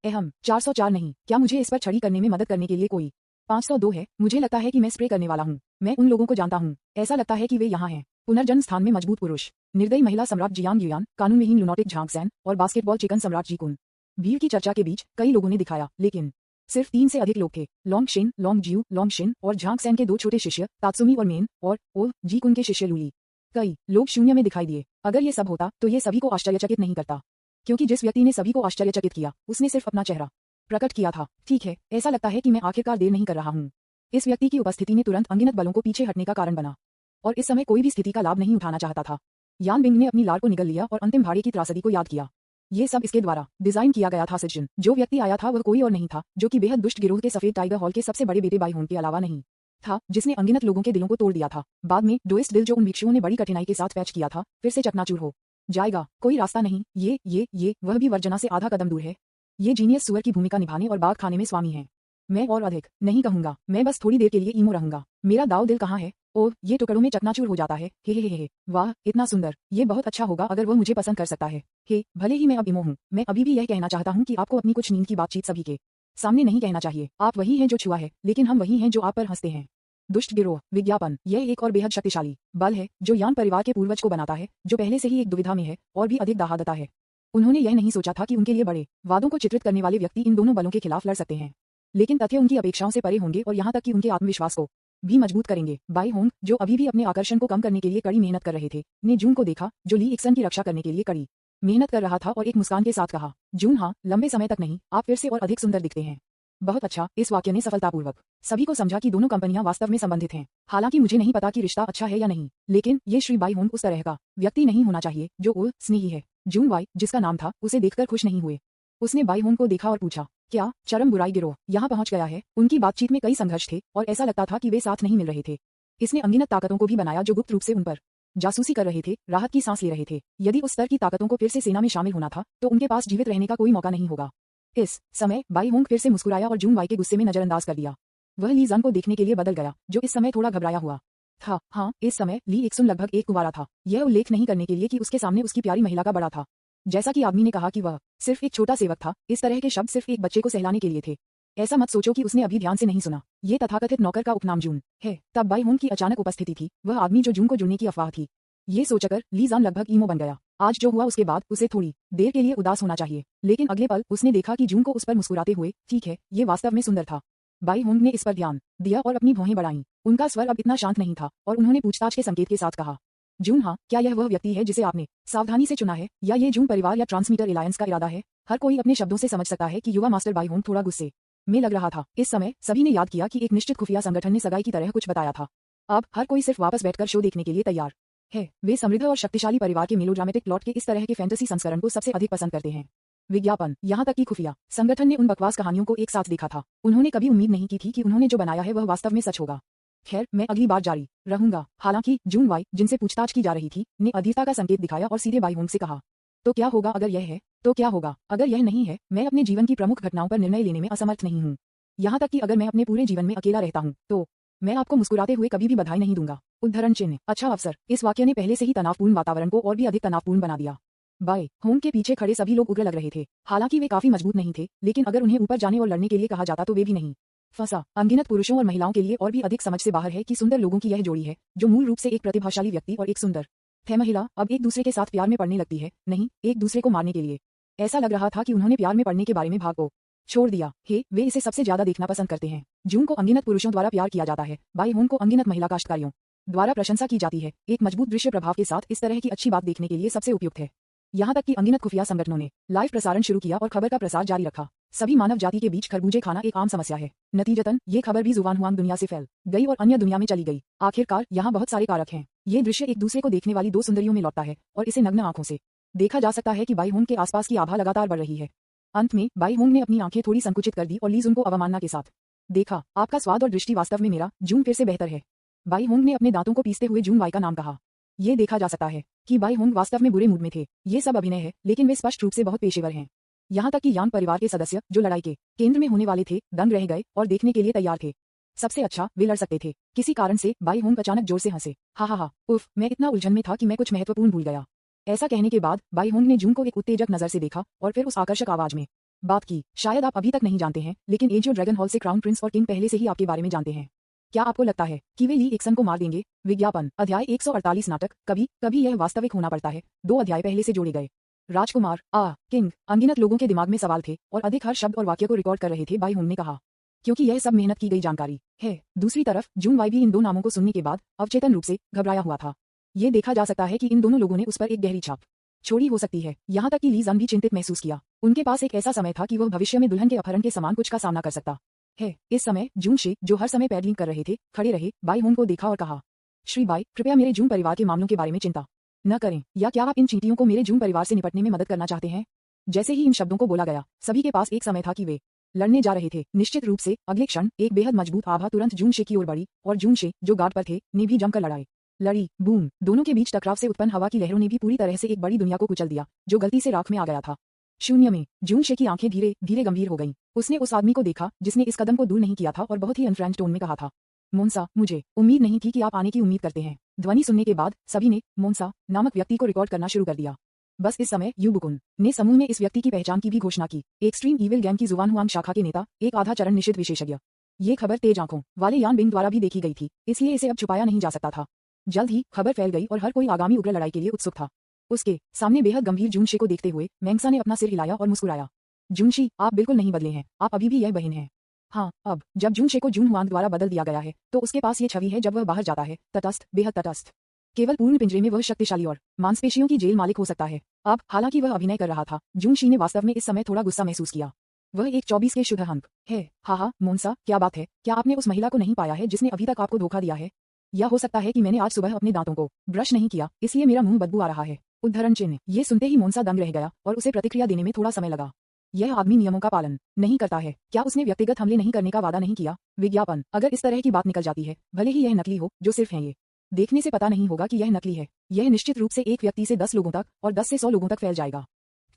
A: 404 नहीं। क्या मुझे इस पर छड़ी करने में मदद करने के लिए कोई 502 है? मुझे लगता है कि मैं स्प्रे करने वाला हूँ। मैं उन लोगों को जानता हूँ। ऐसा लगता है कि वे यहाँ हैं। पुनर्जन्म स्थान में मजबूत पुरुष, निर्दयी महिला सम्राट जियांग युयान, कानून विहीन लुनोटिक झांग सैन और बास्केटबॉल चिकन सम्राट जी कुन। भीड़ की चर्चा के बीच कई लोगों ने दिखाया, लेकिन सिर्फ 3 से अधिक लोग थे। Long Xin, Long Jiu, Long Xin और झांग सैन के 2 छोटे शिष्य तात्सुमी और मेन, और ओह जी कुन के शिष्य लुली। कई लोग शून्य में दिखाई दिए। अगर ये सब होता तो ये सभी को आश्चर्यचकित नहीं करता। क्योंकि जिस व्यक्ति ने सभी को आश्चर्यचकित किया उसने सिर्फ अपना चेहरा प्रकट किया था। ठीक है, ऐसा लगता है कि मैं आखिरकार देर नहीं कर रहा हूँ। इस व्यक्ति की उपस्थिति ने तुरंत अनगिनत बलों को पीछे हटने का कारण बना और इस समय कोई भी स्थिति का लाभ नहीं उठाना चाहता था। यान बिंग ने अपनी लार को निगल लिया और अंतिम भाड़े की त्रासदी को याद किया। ये सब इसके द्वारा डिजाइन किया गया था। सचिन, जो व्यक्ति आया था वह कोई और नहीं था, जो कि बेहद दुष्ट गिरोह के सफेद टाइगर हॉल के सबसे बड़े बेटे बाई-होंग के अलावा नहीं था, जिसने अनगिनत लोगों के दिलों को तोड़ दिया था। बाद में डोइस्ट दिल जो उन भिक्षुओं ने बड़ी कठिनाई के साथ पैच किया था, फिर से चकनाचूर हो जाएगा। कोई रास्ता नहीं, ये वह भी वर्जना से आधा कदम दूर है। ये जीनियस सुअर की भूमिका निभाने और बाग खाने में स्वामी है। मैं और अधिक नहीं कहूंगा, मैं बस थोड़ी देर के लिए ईमो रहूंगा। मेरा दाव दिल कहाँ है? ओह, ये टुकड़ों में चकनाचूर हो जाता है। हे। वाह, इतना सुंदर। ये बहुत अच्छा होगा अगर वह मुझे पसंद कर सकता है। हे, भले ही मैं अब ईमो हूँ, मैं अभी भी यह कहना चाहता हूँ कि आपको अपनी कुछ नींद की बातचीत सभी के सामने नहीं कहना चाहिए। आप वही हैं जो छुआ है, लेकिन हम वही हैं जो आप पर हंसते हैं। दुष्ट गिरोह विज्ञापन, यह एक और बेहद शक्तिशाली बल है जो यान परिवार के पूर्वज को बनाता है, जो पहले से ही एक दुविधा में है और भी अधिक दाहादता है। उन्होंने यह नहीं सोचा था कि उनके लिए बड़े वादों को चित्रित करने वाले व्यक्ति इन दोनों बलों के खिलाफ लड़ सकते हैं, लेकिन तथ्य उनकी अपेक्षाओं से परे होंगे और यहाँ तक कि उनके आत्मविश्वास को भी मजबूत करेंगे। बाई-होंग, जो अभी भी अपने आकर्षण को कम करने के लिए कड़ी मेहनत कर रहे थे, ने जून को देखा, जो ली इक्सन की रक्षा करने के लिए कड़ी मेहनत कर रहा था और एक मुस्कान के साथ कहा, जून, हाँ, लंबे समय तक नहीं, आप फिर से और अधिक सुंदर दिखते हैं। बहुत अच्छा। इस वाक्य ने सफलतापूर्वक सभी को समझा कि दोनों कंपनियां वास्तव में संबंधित हैं। हालांकि मुझे नहीं पता कि रिश्ता अच्छा है या नहीं, लेकिन ये श्री बाई-होंग उस तरह का व्यक्ति नहीं होना चाहिए जो स्नेही है। जून वाई, जिसका नाम था, उसे देखकर खुश नहीं हुए। उसने बाई-होंग को देखा और पूछा, क्या चरम बुराई गिरोह यहाँ पहुंच गया है? उनकी बातचीत में कई संघर्ष थे और ऐसा लगता था कि वे साथ नहीं मिल रहे थे। इसने अनगिनत ताकतों को भी बनाया जो गुप्त रूप से उन पर जासूसी कर रहे थे, राहत की सांस ले रहे थे। यदि उस स्तर की ताकतों को फिर से सेना में शामिल होना था, तो उनके पास जीवित रहने का कोई मौका नहीं होगा। इस समय बाई-होंग फिर से मुस्कुराया और जून वाई के गुस्से में नजरअंदाज कर दिया। वह ली जन को देखने के लिए बदल गया, जो इस समय थोड़ा घबराया हुआ था। हाँ, इस समय ली इक्सुन लगभग एक कुंवारा था। यह उल्लेख नहीं करने के लिए कि उसके सामने उसकी प्यारी महिला का बड़ा था। जैसा कि आदमी ने कहा कि वह सिर्फ एक छोटा सेवक था, इस तरह के शब्द सिर्फ एक बच्चे को सहलाने के लिए थे। ऐसा मत सोचो कि उसने अभी ध्यान से नहीं सुना। ये तथाकथित नौकर का उपनाम जून है। तब बाई-होंग की अचानक उपस्थिति थी, वह आदमी जो जून को जुड़ने की अफवाह थी। ये सोचकर ली जान लगभग ईमो बन गया। आज जो हुआ उसके बाद उसे थोड़ी देर के लिए उदास होना चाहिए, लेकिन अगले पल उसने देखा कि जून को उस पर मुस्कुराते हुए, ठीक है, ये वास्तव में सुंदर था। बाई-होंग ने इस पर ध्यान दिया और अपनी भौहें बढ़ाईं। उनका स्वर अब इतना शांत नहीं था और उन्होंने पूछताछ के संकेत के साथ कहा, जून, हाँ, क्या यह वह व्यक्ति है जिसे आपने सावधानी से चुना है, या ये जून परिवार या ट्रांसमीटर एलायंस का इरादा है? हर कोई अपने शब्दों से समझ सकता है कि युवा मास्टर बाई-होंग थोड़ा गुस्से में लग रहा था। इस समय सभी ने याद किया कि एक निश्चित खुफिया संगठन ने सगाई की तरह कुछ बताया था। अब हर कोई सिर्फ वापस बैठकर शो देखने के लिए तैयार है। वे समृद्ध और शक्तिशाली परिवार के मेलोड्रामेटिक प्लॉट के इस तरह के फैंटेसी संस्करण को सबसे अधिक पसंद करते हैं। विज्ञापन, यहाँ तक कि खुफिया संगठन ने उन बकवास कहानियों को एक साथ देखा था। उन्होंने कभी उम्मीद नहीं की थी कि उन्होंने जो बनाया है वह वास्तव में सच होगा। खैर, मैं अगली बार जारी रहूंगा। हालांकि जून वाई, जिनसे पूछताछ की जा रही थी, ने अधीरता का संकेत दिखाया और सीधे बाई-होंग से कहा, तो क्या होगा अगर यह है? तो क्या होगा अगर यह नहीं है? मैं अपने जीवन की प्रमुख घटनाओं पर निर्णय लेने में असमर्थ नहीं हूँ। यहाँ तक कि अगर मैं अपने पूरे जीवन में अकेला रहता हूँ, तो मैं आपको मुस्कुराते हुए कभी भी बधाई नहीं दूंगा। उद्धरण चिन्ह। अच्छा अवसर। इस वाक्य ने पहले से ही तनावपूर्ण वातावरण को और भी अधिक तनावपूर्ण बना दिया। बाई-होंग के पीछे खड़े सभी लोग उग्र लग रहे थे। हालांकि वे काफी मजबूत नहीं थे, लेकिन अगर उन्हें ऊपर जाने और लड़ने के लिए कहा जाता तो वे भी नहीं फंसा। अनगिनत पुरुषों और महिलाओं के लिए और भी अधिक समझ से बाहर है कि सुंदर लोगों की यह जोड़ी है, जो मूल रूप से एक प्रतिभाशाली व्यक्ति और एक सुंदर है महिला, अब एक दूसरे के साथ प्यार में पड़ने लगती है, नहीं, एक दूसरे को मारने के लिए। ऐसा लग रहा था कि उन्होंने प्यार में पड़ने के बारे में भाग को छोड़ दिया। वे इसे सबसे ज्यादा देखना पसंद करते हैं। जून को अनगिनत पुरुषों द्वारा प्यार किया जाता है, बाई-होंग को अनगिनत महिला काश्तकारियों द्वारा प्रशंसा की जाती है। एक मजबूत दृश्य प्रभाव के साथ इस तरह की अच्छी बात देखने के लिए सबसे उपयुक्त है। यहाँ तक कि अनगिनत खुफिया संगठनों ने लाइव प्रसारण शुरू किया और खबर का प्रसार जारी रखा। सभी मानव जाति के बीच खरबूजे खाना एक आम समस्या है। नतीजतन ये खबर भी जुबान हुआंग दुनिया से फैल गई और अन्य दुनिया में चली गई। आखिरकार यहाँ बहुत सारे कारक हैं। ये दृश्य एक दूसरे को देखने वाली दो सुंदरियों में लौटता है और इसे नग्न आंखों से देखा जा सकता है कि बाई-होंग के आसपास की आभा लगातार बढ़ रही है। अंत में बाई-होंग ने अपनी आंखें थोड़ी संकुचित कर दी और लीज उनको अवमानना के साथ देखा। आपका स्वाद और दृष्टि वास्तव में मेरा जून फिर से बेहतर है। बाई-होंग ने अपने दांतों को पीसते हुए जून वाई का नाम कहा। ये देखा जा सकता है कि बाई-होंग वास्तव में बुरे मूड में थे। ये सब अभिनय है, लेकिन वे स्पष्ट रूप से बहुत पेशेवर हैं। यहाँ तक कि यान परिवार के सदस्य, जो लड़ाई के केंद्र में होने वाले थे, दंग रह गए और देखने के लिए तैयार थे। सबसे अच्छा, वे लड़ सकते थे। किसी कारण से बाई-होंग अचानक जोर से हंसे। हा, उफ, मैं इतना उलझन में था कि मैं कुछ महत्वपूर्ण भूल गया। ऐसा कहने के बाद बाई-होंग ने जून को एक उत्तेजक नजर से देखा और फिर उस आकर्षक आवाज में बात की। शायद आप अभी तक नहीं जानते हैं, लेकिन एजियो ड्रैगन हॉल से क्राउन प्रिंस और किंग पहले से ही आपके बारे में जानते हैं। क्या आपको लगता है कि वे ली इक्सन को मार देंगे? विज्ञापन, अध्याय 148 नाटक। कभी कभी यह वास्तविक होना पड़ता है। 2 अध्याय पहले से जोड़े गए। राजकुमार, किंग। अनगिनत लोगों के दिमाग में सवाल थे और अधिक हर शब्द और वाक्य को रिकॉर्ड कर रहे थे, बाई-होंग ने कहा, क्योंकि यह सब मेहनत की गई जानकारी है। दूसरी तरफ जून वाई भी इन दो नामों को सुनने के बाद अवचेतन रूप से घबराया हुआ था। ये देखा जा सकता है कि इन दोनों लोगों ने उस पर एक गहरी छाप छोड़ी हो सकती है। यहाँ तक कि ली जंग भी चिंतित महसूस किया। उनके पास एक ऐसा समय था कि वह भविष्य में दुल्हन के अपहरण के समान कुछ का सामना कर सकता है। इस समय जून शे, जो हर समय पैडलिंग कर रहे थे, खड़े रहे, बाई होंग को देखा और कहा, श्री बाई, कृपया मेरे जून परिवार के मामलों के बारे में चिंता न करें। या क्या आप इन चींटियों को मेरे जून परिवार से निपटने में मदद करना चाहते हैं? जैसे ही इन शब्दों को बोला गया, सभी के पास एक समय था कि वे लड़ने जा रहे थे। निश्चित रूप से अगले क्षण एक बेहद मजबूत आभा तुरंत जून शे की ओर बढ़ी और जून शे, जो गार्ड पर थे, ने भी जमकर लड़ी। बूम! दोनों के बीच टकराव से उत्पन्न हवा की लहरों ने भी पूरी तरह से एक बड़ी दुनिया को कुचल दिया, जो गलती से राख में आ गया था। शून्य में जून शे की आंखें धीरे धीरे गंभीर हो गईं। उसने उस आदमी को देखा जिसने इस कदम को दूर नहीं किया था और बहुत ही अनफ्रेंच टोन में कहा था, मोन्सा, मुझे उम्मीद नहीं थी कि आप आने की उम्मीद करते हैं। ध्वनि सुनने के बाद सभी ने मोन्सा नामक व्यक्ति को रिकॉर्ड करना शुरू कर दिया। बस इस समय यू बुकुन ने समूह में इस व्यक्ति की पहचान की भी घोषणा की। एक्सट्रीम ईविल गैंग की जुवान हुआंग शाखा के नेता, एक आधा चरण निषिद्ध विशेषज्ञ। ये खबर तेज आंखों वाले यान बिंग द्वारा भी देखी गई थी, इसलिए इसे अब छुपाया नहीं जा सकता था। जल्द ही खबर फैल गई और हर कोई आगामी उग्र लड़ाई के लिए उत्सुक था। उसके सामने बेहद गंभीर जून शे को देखते हुए मैंगसा ने अपना सिर हिलाया और मुस्कुराया। जूनशी, आप बिल्कुल नहीं बदले हैं, आप अभी भी यह बहन हैं। हाँ, अब जब जून शे को जून हुआंग द्वारा बदल दिया गया है, तो उसके पास ये छवि है जब वह बाहर जाता है, तटस्थ, बेहद तटस्थ। केवल पूर्ण पिंजरे में वह शक्तिशाली और मांसपेशियों की जेल मालिक हो सकता है। अब हालांकि वह अभिनय कर रहा था, जून शी ने वास्तव में इस समय थोड़ा गुस्सा महसूस किया। वह एक 24 के शुद्ध अंक है। हाँ, मोन्सा, क्या बात है? क्या आपने उस महिला को नहीं पाया है जिसने अभी तक आपको धोखा दिया है? या हो सकता है कि मैंने आज सुबह अपने दांतों को ब्रश नहीं किया, इसलिए मेरा मुंह बदबू आ रहा है। उद्धरण चिन्ह। ये सुनते ही मोन्सा दंग रह गया और उसे प्रतिक्रिया देने में थोड़ा समय लगा। यह आदमी नियमों का पालन नहीं करता है। क्या उसने व्यक्तिगत हमले नहीं करने का वादा नहीं किया? विज्ञापन। अगर इस तरह की बात निकल जाती है, भले ही यह नकली हो, जो सिर्फ है ये देखने से पता नहीं होगा कि यह नकली है। यह निश्चित रूप से एक व्यक्ति से 10 लोगों तक और 10 से 100 लोगों तक फैल जाएगा।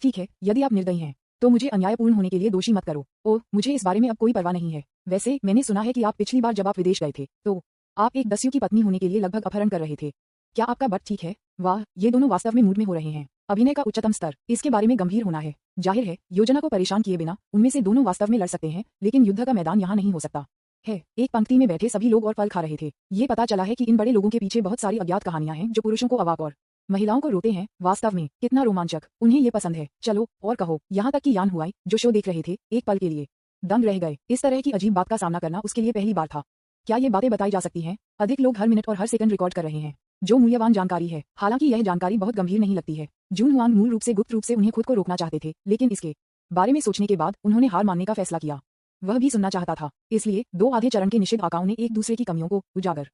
A: ठीक है, यदि आप निर्दयी हैं, तो मुझे अन्यायपूर्ण होने के लिए दोषी मत करो। ओह, मुझे इस बारे में अब कोई परवाह नहीं है। वैसे मैंने सुना है कि आप पिछली बार जब आप विदेश गए थे, तो आप एक दस्यु की पत्नी होने के लिए लगभग अपहरण कर रहे थे। क्या आपका बट ठीक है? वाह, ये दोनों वास्तव में मूड में हो रहे हैं। अभिनय का उच्चतम स्तर, इसके बारे में गंभीर होना है। जाहिर है, योजना को परेशान किए बिना उनमें से दोनों वास्तव में लड़ सकते हैं, लेकिन युद्ध का मैदान यहाँ नहीं हो सकता है। एक पंक्ति में बैठे सभी लोग और फल खा रहे थे। ये पता चला है कि इन बड़े लोगों के पीछे बहुत सारी अज्ञात कहानियां हैं जो पुरुषों को अवाक और महिलाओं को रोते हैं। वास्तव में कितना रोमांचक, उन्हें ये पसंद है। चलो और कहो। यहाँ तक कि यान हुआई, जो शो देख रहे थे, एक पल के लिए दंग रह गए। इस तरह की अजीब बात का सामना करना उसके लिए पहली बार था। क्या ये बातें बताई जा सकती हैं? अधिक लोग हर मिनट और हर सेकंड रिकॉर्ड कर रहे हैं, जो मूल्यवान जानकारी है। हालांकि यह जानकारी बहुत गंभीर नहीं लगती है। जून हुआंग मूल रूप से गुप्त रूप से उन्हें खुद को रोकना चाहते थे, लेकिन इसके बारे में सोचने के बाद उन्होंने हार मानने का फैसला किया। वह भी सुनना चाहता था, इसलिए 2 आधे चरण के निषिद्ध आकाओं ने एक दूसरे की कमियों को उजागर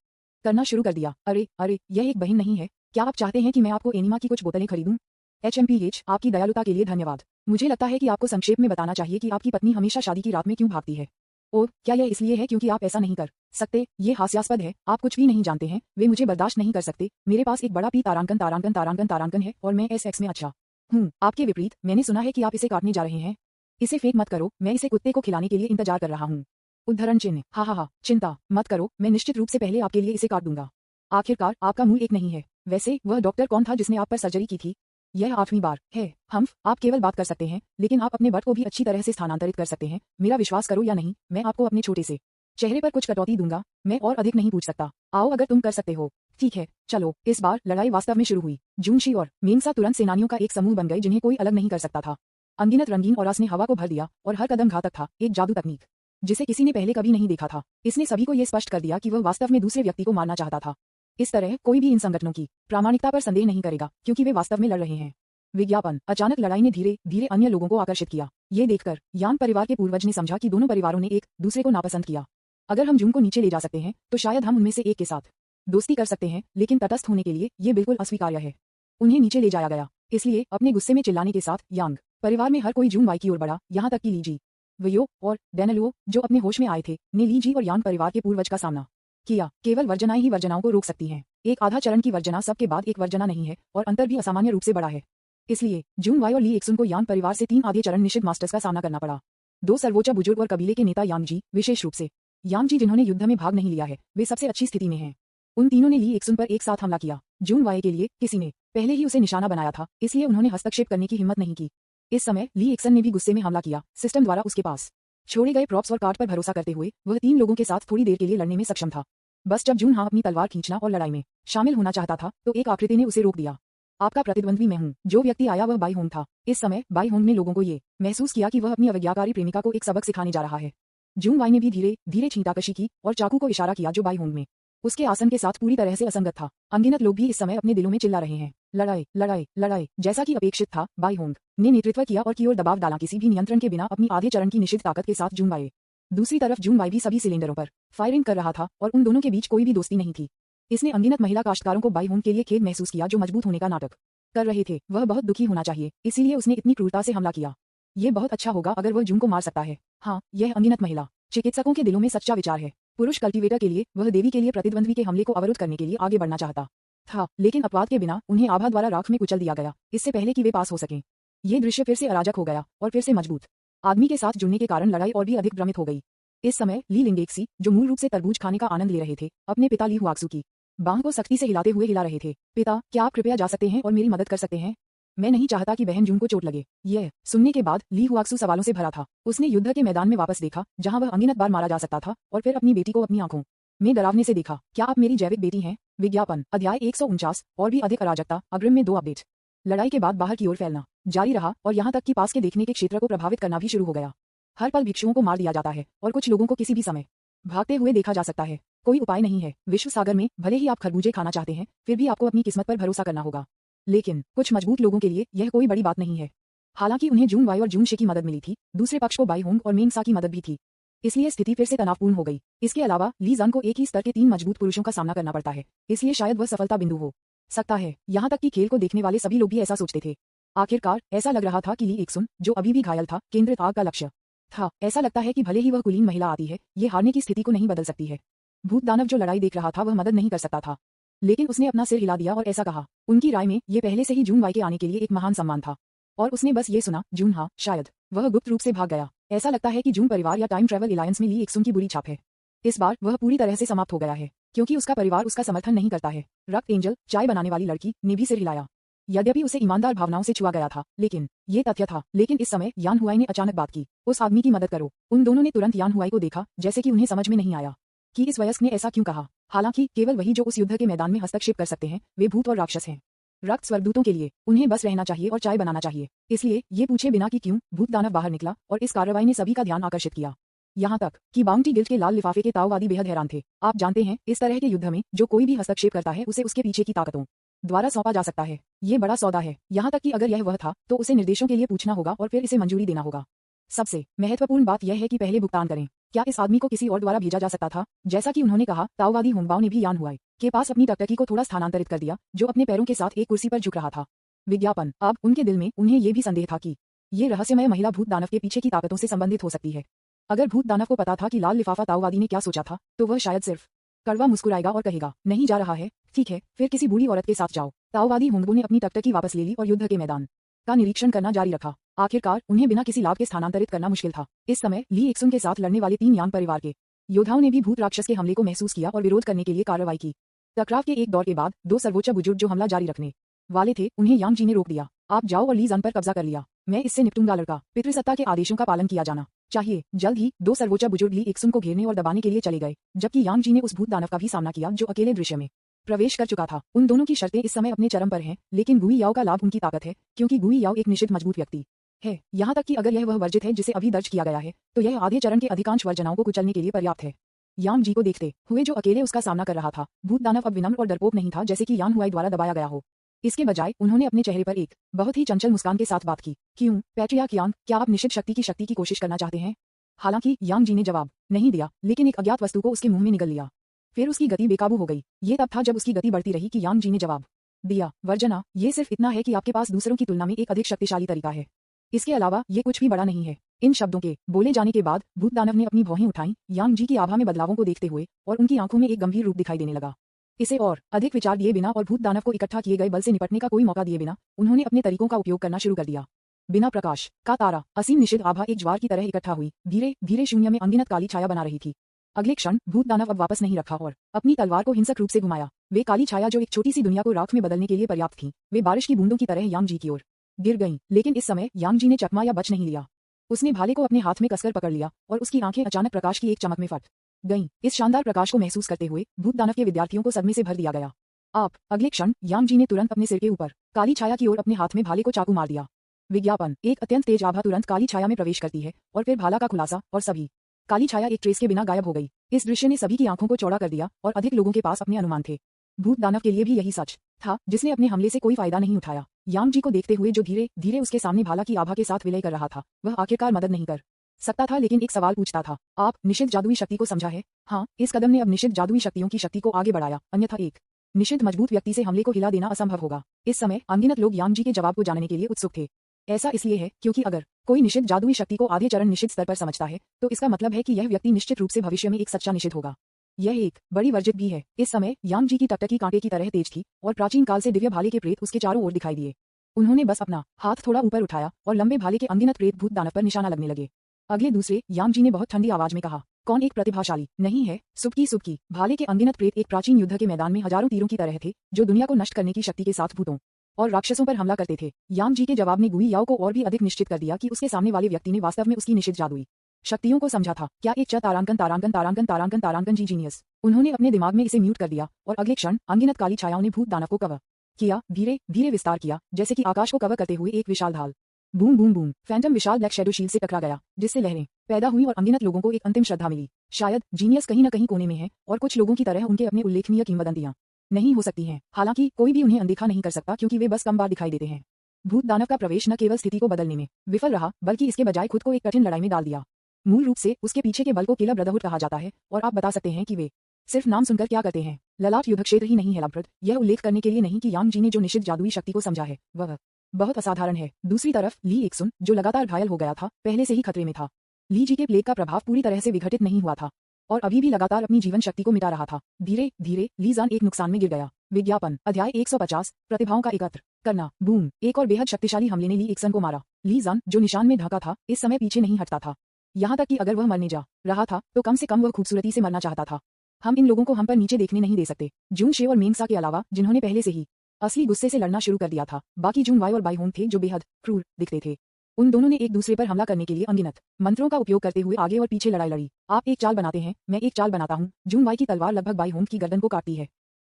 A: करना शुरू कर दिया। अरे अरे, यह एक बहन नहीं है। क्या आप चाहते हैं कि मैं आपको एनिमा की कुछ बोतलें खरीदूं? HMPH, आपकी दयालुता के लिए धन्यवाद। मुझे लगता है कि आपको संक्षेप में बताना चाहिए कि आपकी पत्नी हमेशा शादी की रात में क्यों भागती है। ओह, क्या यह इसलिए है क्योंकि आप ऐसा नहीं कर सकते? ये हास्यास्पद है। आप कुछ भी नहीं जानते हैं। वे मुझे बर्दाश्त नहीं कर सकते। मेरे पास एक बड़ा पी तारांकन तारांकन तारांकन तारांकन है और मैं SX में अच्छा हूँ। आपके विपरीत, मैंने सुना है कि आप इसे काटने जा रहे हैं। इसे फेंक मत करो, मैं इसे कुत्ते को खिलाने के लिए इंतजार कर रहा हूँ। उद्धरण चिन्ह। हा, चिंता मत करो, मैं निश्चित रूप से पहले आपके लिए इसे काट दूंगा। आखिरकार आपका मुंह एक नहीं है। वैसे वह डॉक्टर कौन था जिसने आप पर सर्जरी की थी? यह 8वीं बार है। आप केवल बात कर सकते हैं, लेकिन आप अपने बट को भी अच्छी तरह से स्थानांतरित कर सकते हैं। मेरा विश्वास करो या नहीं, मैं आपको अपने छोटे से चेहरे पर कुछ कटौती दूंगा। मैं और अधिक नहीं पूछ सकता। आओ, अगर तुम कर सकते हो। ठीक है, चलो। इस बार लड़ाई वास्तव में शुरू हुई। जूनशी और मेंगसा तुरंत सेनानियों का एक समूह बन गए जिन्हें कोई अलग नहीं कर सकता था। अनगिनत रंगीन ऑरास ने हवा को भर दिया और हर कदम घातक था, एक जादू तकनीक जिसे किसी ने पहले कभी नहीं देखा था। इसने सभी को यह स्पष्ट कर दिया कि वह वास्तव में दूसरे व्यक्ति को मारना चाहता था। इस तरह कोई भी इन संगठनों की प्रामाणिकता पर संदेह नहीं करेगा, क्योंकि वे वास्तव में लड़ रहे हैं। विज्ञापन। अचानक लड़ाई ने धीरे धीरे अन्य लोगों को आकर्षित किया। ये देखकर यान परिवार के पूर्वज ने समझा कि दोनों परिवारों ने एक दूसरे को नापसंद किया। अगर हम जून को नीचे ले जा सकते हैं, तो शायद हम उनमें से एक के साथ दोस्ती कर सकते हैं, लेकिन तटस्थ होने के लिए ये बिल्कुल अस्वीकार्य है। उन्हें नीचे ले जाया गया। इसलिए अपने गुस्से में चिल्लाने के साथ यांग परिवार में हर कोई जून वाई की ओर बढ़ा, यहाँ तक कि लीजी, वयो और डेनलुओ, जो अपने होश में आए थे, ने लीजी और यांग परिवार के पूर्वज का सामना किया। केवल वर्जनाएं ही वर्जनाओं को रोक सकती हैं। एक आधा चरण की वर्जना सबके बाद एक वर्जना नहीं है, और अंतर भी असामान्य रूप से बड़ा है। इसलिए जून वाई और ली एक्सुन को यांग परिवार से 3 आधे चरण निषिद्ध मास्टर्स का सामना करना पड़ा। 2 सर्वोच्च बुजुर्ग और कबीले के नेता यांग जी, विशेष रूप से यांग जी जिन्होंने युद्ध में भाग नहीं लिया है, वे सबसे अच्छी स्थिति में हैं। उन तीनों ने ली एक्सुन पर एक साथ हमला किया। जून वाई के लिए किसी ने पहले ही उसे निशाना बनाया था, इसलिए उन्होंने हस्तक्षेप करने की हिम्मत नहीं की। इस समय ली एक्सन ने भी गुस्से में हमला किया। सिस्टम द्वारा उसके पास छोड़े गए प्रॉप्स और कार्ड पर भरोसा करते हुए वह 3 लोगों के साथ थोड़ी देर के लिए लड़ने में सक्षम था। बस जब जून अपनी तलवार खींचना और लड़ाई में शामिल होना चाहता था, तो एक आकृति ने उसे रोक दिया। आपका प्रतिद्वंद्वी मैं हूँ। जो व्यक्ति आया वह बाई होंग था। इस समय बाई होंग ने लोगों को ये महसूस किया कि वह अपनी अवज्ञाकारी प्रेमिका को एक सबक सिखाने जा रहा है। जून वाई ने भी धीरे धीरे छींटाकशी की और चाकू को इशारा किया जो बाई होंग में उसके आसन के साथ पूरी तरह से असंगत था। अनगिनत लोग भी इस समय अपने दिलों में चिल्ला रहे हैं, लड़ाई। जैसा कि अपेक्षित था, बाई होंग ने नेतृत्व किया और की ओर दबाव डाला, किसी भी नियंत्रण के बिना अपनी आधे चरण की निश्चित ताकत के साथ जून वाई। दूसरी तरफ जून वाई भी सभी सिलेंडरों पर फायरिंग कर रहा था और उन दोनों के बीच कोई भी दोस्ती नहीं थी। इसने अनगिनत महिला काश्तकारों को बाई होंग के लिए खेद महसूस किया जो मजबूत होने का नाटक कर रहे थे। वह बहुत दुखी होना चाहिए, इसीलिए उसने इतनी क्रूरता से हमला किया। ये बहुत अच्छा होगा अगर वह जून को मार सकता है। हाँ, यह अनगिनत महिला चिकित्सकों के दिलों में सच्चा विचार है। पुरुष कल्टीवेटर के लिए वह देवी के लिए प्रतिद्वंद्वी के हमले को अवरुद्ध करने के लिए आगे बढ़ना चाहता था, लेकिन अपवाद के बिना उन्हें आभा द्वारा राख में कुचल दिया गया, इससे पहले कि वे पास हो सकें। ये दृश्य फिर से अराजक हो गया और फिर से मजबूत आदमी के साथ जुड़ने के कारण लड़ाई और भी अधिक भ्रमित हो गई। इस समय ली लिंगेक्सी, जो मूल रूप से तरबूज खाने का आनंद ले रहे थे, अपने पिता ली हुआक्सू की बांह को सख्ती से हिलाते हुए हिला रहे थे। पिता, क्या आप कृपया जा सकते हैं और मेरी मदद कर सकते हैं? मैं नहीं चाहता कि बहन जून को चोट लगे। यह सुनने के बाद ली हुआक्सू सवालों से भरा था। उसने युद्ध के मैदान में वापस देखा, जहां वह अनगिनत बार मारा जा सकता था, और फिर अपनी बेटी को अपनी आंखों में डरावने से देखा। क्या आप मेरी जैविक बेटी हैं? विज्ञापन अध्याय 149 और भी अधिक अराजकता। अग्रिम में 2 अपडेट। लड़ाई के बाद बाहर की ओर फैलना जारी रहा और यहां तक कि पास के देखने के क्षेत्र को प्रभावित करना भी शुरू हो गया। हर पल भिक्षुओं को मार दिया जाता है और कुछ लोगों को किसी भी समय भागते हुए देखा जा सकता है। कोई उपाय नहीं है। विश्व सागर में भले ही आप खरबूजे खाना चाहते हैं, फिर भी आपको अपनी किस्मत पर भरोसा करना होगा। लेकिन कुछ मजबूत लोगों के लिए यह कोई बड़ी बात नहीं है। हालांकि उन्हें जून वाई और जून शे की मदद मिली थी, दूसरे पक्ष को बाई होंग और मेंगसा की मदद भी थी, इसलिए स्थिति फिर से तनावपूर्ण हो गई। इसके अलावा ली जान को एक ही स्तर के 3 मजबूत पुरुषों का सामना करना पड़ता है, इसलिए शायद वह सफलता बिंदु हो सकता है। यहाँ तक कि खेल को देखने वाले सभी लोग भी ऐसा सोचते थे। आखिरकार ऐसा लग रहा था कि ली एक्सुन, जो अभी भी घायल था, केंद्रित आग का लक्ष्य था। ऐसा लगता है कि भले ही वह कुलीन महिला आती है, ये हारने की स्थिति को नहीं बदल सकती है। भूत दानव जो लड़ाई देख रहा था वह मदद नहीं कर सकता था, लेकिन उसने अपना सिर हिला दिया और ऐसा कहा। उनकी राय में ये पहले से ही जून वाई के आने के लिए एक महान सम्मान था, और उसने बस ये सुना, जून हाँ, शायद वह गुप्त रूप से भाग गया। ऐसा लगता है कि जून परिवार या टाइम ट्रेवल अलायंस में ली एक्सुन की बुरी छाप है। इस बार वह पूरी तरह से समाप्त हो गया है, क्योंकि उसका परिवार उसका समर्थन नहीं करता है। रक्त एंजल, चाय बनाने वाली लड़की, ने भी सिर हिलाया। यद्यपि उसे ईमानदार भावनाओं से छुआ गया था, लेकिन ये तथ्य था। लेकिन इस समय यान हुआई ने अचानक बात की, उस आदमी की मदद करो। उन दोनों ने तुरंत यान हुआई को देखा, जैसे कि उन्हें समझ में नहीं आया कि इस वयस्क ने ऐसा क्यों कहा। हालांकि केवल वही जो उस युद्ध के मैदान में हस्तक्षेप कर सकते हैं, वे भूत और राक्षस हैं। रक्त स्वर्गदूतों के लिए उन्हें बस रहना चाहिए और चाय बनाना चाहिए। इसलिए ये पूछे बिना कि क्यों, भूत दानव बाहर निकला और इस कार्रवाई ने सभी का ध्यान आकर्षित किया। यहाँ तक कि बाउंटी गिल्ड के लाल लिफाफे के ताओवादी बेहद हैरान थे। आप जानते हैं, इस तरह के युद्ध में जो कोई भी हस्तक्षेप करता है उसे उसके पीछे की ताकतों द्वारा सौंपा जा सकता है। ये बड़ा सौदा है। यहाँ तक कि अगर यह वह था, तो उसे निर्देशों के लिए पूछना होगा और फिर इसे मंजूरी देना होगा। सबसे महत्वपूर्ण बात यह है कि पहले भुगतान करें। क्या इस आदमी को किसी और द्वारा भेजा जा सकता था? जैसा कि उन्होंने कहा, ताओवादी होंगबाओ ने भी यान हुआई के पास अपनी टकटकी को थोड़ा स्थानांतरित कर दिया, जो अपने पैरों के साथ एक कुर्सी पर झुक रहा था। विज्ञापन अब उनके दिल में उन्हें ये भी संदेह था कि ये रहस्यमय महिला भूत दानव के पीछे की ताकतों से संबंधित हो सकती है। अगर भूत दानव को पता था कि लाल लिफाफा ताओवादी ने क्या सोचा था, तो वह शायद सिर्फ कड़वा मुस्कुराएगा और कहेगा, नहीं जा रहा है, ठीक है, फिर किसी बूढ़ी औरत के साथ जाओ। ताओवादी होंगबो ने अपनी टकटकी वापस ले ली और युद्ध के मैदान का निरीक्षण करना जारी रखा। आखिरकार उन्हें बिना किसी लाभ के स्थानांतरित करना मुश्किल था। इस समय ली एक्सुन के साथ लड़ने वाले 3 यान परिवार के योद्धाओं ने भी भूत राक्षस के हमले को महसूस किया और विरोध करने के लिए कार्रवाई की। टकराव के एक दौर के बाद 2 सर्वोच्च बुजुर्ग जो हमला जारी रखने वाले थे, उन्हें यांग जी ने रोक दिया। आप जाओ और ली जान पर कब्जा कर लिया, मैं इससे निपटूंगा। लड़का, पितृसत्ता के आदेशों का पालन किया जाना चाहिए। जल्द ही 2 सर्वोच्च बुजुर्ग ली एक्सुन को घेरने और दबाने के लिए चले गए, जबकि यांग जी ने उस भूत दानव का भी सामना किया जो अकेले दृश्य में प्रवेश कर चुका था। उन दोनों की शर्तें इस समय अपने चरम पर हैं, लेकिन गुई याओ का लाभ उनकी ताकत है, क्योंकि गुई याओ एक निश्चित मजबूत व्यक्ति है। यहाँ तक कि अगर यह वह वर्जित है जिसे अभी दर्ज किया गया है, तो यह आधे चरण के अधिकांश वर्जनाओं को कुचलने के लिए पर्याप्त है। यांग जी को देखते हुए जो अकेले उसका सामना कर रहा था, भूत दानव अब विनम्र और डरपोक नहीं था जैसे कि यान हुआई द्वारा दबाया गया हो। इसके बजाय उन्होंने अपने चेहरे पर एक बहुत ही चंचल मुस्कान के साथ बात की। क्यों पैट्रियार्क यांग, क्या आप निश्चित शक्ति की कोशिश करना चाहते हैं? हालांकि यांग जी ने जवाब नहीं दिया, लेकिन एक अज्ञात वस्तु को उसके मुंह में निगल लिया। फिर उसकी गति बेकाबू हो गई। ये तब था जब उसकी गति बढ़ती रही कि यांग जी ने जवाब दिया, वर्जना, ये सिर्फ इतना है कि आपके पास दूसरों की तुलना में एक अधिक शक्तिशाली तरीका है। इसके अलावा ये कुछ भी बड़ा नहीं है। इन शब्दों के बोले जाने के बाद भूत दानव ने अपनी भौहें उठाईं, यांग जी की आभा में बदलावों को देखते हुए, और उनकी आंखों में एक गंभीर रूप दिखाई देने लगा। इसे और अधिक विचार दिए बिना और भूत दानव को इकट्ठा किए गए बल से निपटने का कोई मौका दिए बिना उन्होंने अपने तरीकों का उपयोग करना शुरू कर दिया। बिना प्रकाश का तारा, असीम निषिद्ध आभा एक ज्वार की तरह इकट्ठा हुई, धीरे धीरे शून्य में अनगिनत काली छाया बना रही थी। अगले क्षण भूत दानव अब वापस नहीं रखा और अपनी तलवार को हिंसक रूप से घुमाया। वे काली छाया जो एक छोटी सी दुनिया को राख में बदलने के लिए पर्याप्त थी, वे बारिश की बूंदों की तरह यांग जी की ओर गिर गईं। लेकिन इस समय यांग जी ने चकमा या बच नहीं लिया। उसने भाले को अपने हाथ में कसकर पकड़ लिया और उसकी आंखें अचानक प्रकाश की एक चमक में फट गईं। इस शानदार प्रकाश को महसूस करते हुए भूत दानव के विद्यार्थियों को सदमे से भर दिया गया। आप अगले क्षण यांग जी ने तुरंत अपने सिर के ऊपर काली छाया की ओर अपने हाथ में भाले को चाकू मार दिया। विज्ञापन एक अत्यंत तेज आभा तुरंत काली छाया में प्रवेश करती है और फिर भाला का खुलासा, और सभी काली छाया एक ट्रेस के बिना गायब हो गई। इस दृश्य ने सभी की आंखों को चौड़ा कर दिया और अधिक लोगों के पास अपने अनुमान थे। भूत दानव के लिए भी यही सच था जिसने अपने हमले से कोई फायदा नहीं उठाया। यांग जी को देखते हुए जो धीरे धीरे उसके सामने भाला की आभा के साथ विलय कर रहा था, वह आखिरकार मदद नहीं कर सकता था, लेकिन एक सवाल पूछता था, आप निषिद्ध जादुई शक्ति को समझा है? हाँ, इस कदम ने अब निषिद्ध जादुई शक्तियों की शक्ति को आगे बढ़ाया, अन्यथा एक निषिद्ध मजबूत व्यक्ति से हमले को हिला देना असंभव होगा। इस समय अनगिनत लोग यांग जी के जवाब को जानने के लिए उत्सुक थे। ऐसा इसलिए है क्योंकि अगर कोई निषिद्ध जादुई शक्ति को आधे चरण निषिद्ध स्तर पर समझता है, तो इसका मतलब है कि यह व्यक्ति निश्चित रूप से भविष्य में एक सच्चा निषिद्ध होगा। यह एक बड़ी वर्जित भी है। इस समय यांग जी की टकटकी कांटे की तरह तेज थी और प्राचीन काल से दिव्य भाले के प्रेत उसके चारों ओर दिखाई दिए। उन्होंने बस अपना हाथ थोड़ा ऊपर उठाया और लंबे भाले के अनगिनत प्रेत भूत दानव पर निशाना लगने लगे। अगले दूसरे यांग जी ने बहुत ठंडी आवाज में कहा, कौन एक प्रतिभाशाली नहीं है? सुबकी भाले के अनगिनत प्रेत एक प्राचीन युद्ध के मैदान में हजारों तीरों की तरह थे, जो दुनिया को नष्ट करने की शक्ति के साथ भूतों और राक्षसों पर हमला करते थे। यांग जी के जवाब ने गुई याओ को और भी अधिक निश्चित कर दिया कि उसके सामने वाले व्यक्ति ने वास्तव में उसकी निषिद्ध जादुई शक्तियों को समझा था। क्या एक तारांकन जी जीनियस। उन्होंने अपने दिमाग में इसे म्यूट कर दिया और अगले क्षण अनगिनत काली छायाओं ने भूत दानव को कवर किया, धीरे धीरे विस्तार किया, जैसे कि आकाश को कवर करते हुए एक विशाल ढाल। बूम बूम बूम, फैंटम विशाल ब्लैक शैडो शील्ड से टकरा गया, जिससे लहरें पैदा हुई और अनगिनत लोगों को एक अंतिम श्रद्धा मिली। शायद जीनियस कहीं न कहीं कोने में है और कुछ लोगों की तरह उनके अपने उल्लेखनीय किंवदंतियां नहीं हो सकती हैं। हालांकि कोई भी उन्हें अनदेखा नहीं कर सकता क्योंकि वे बस कम बार दिखाई देते हैं। भूत दानव का प्रवेश न केवल स्थिति को बदलने में विफल रहा, बल्कि इसके बजाय खुद को एक कठिन लड़ाई में डाल दिया। मूल रूप से उसके पीछे के बल को किलर ब्रदरहुड कहा जाता है, और आप बता सकते हैं कि वे सिर्फ नाम सुनकर क्या करते हैं। ललाट युद्ध क्षेत्र ही नहीं है लाभप्रद, यह उल्लेख करने के लिए नहीं कि यांग जी ने जो निषिद्ध जादुई शक्ति को समझा है वह बहुत असाधारण है। दूसरी तरफ ली एक्सुन, जो लगातार घायल हो गया था, पहले से ही खतरे में था। ली जी के प्लेग का प्रभाव पूरी तरह से विघटित नहीं हुआ था और अभी भी लगातार अपनी जीवन शक्ति को मिटा रहा था। धीरे धीरे ली जान एक नुकसान में गिर गया। विज्ञापन अध्याय 150, प्रतिभाओं का एकत्र करना। बूम, एक और बेहद शक्तिशाली हमले ने ली एक्सन को मारा। ली जान, जो निशान में ढका था, इस समय पीछे नहीं हटता था। यहाँ तक कि अगर वह मरने जा रहा था तो कम से कम वह खूबसूरती से मरना चाहता था। हम इन लोगों को हम पर नीचे देखने नहीं दे सकते। जून शे और मेंगसा के अलावा, जिन्होंने पहले से ही असली गुस्से से लड़ना शुरू कर दिया था, बाकी जून वाई और बाई होंग थे जो बेहद क्रूर दिखते थे। उन दोनों ने एक दूसरे पर हमला करने के लिए अनगिनत मंत्रों का उपयोग करते हुए आगे और पीछे लड़ाई लड़ी। आप एक चाल बनाते हैं, मैं एक चाल बनाता हूँ। जून वाई की तलवार लगभग बाई होंग की गर्दन को काटती है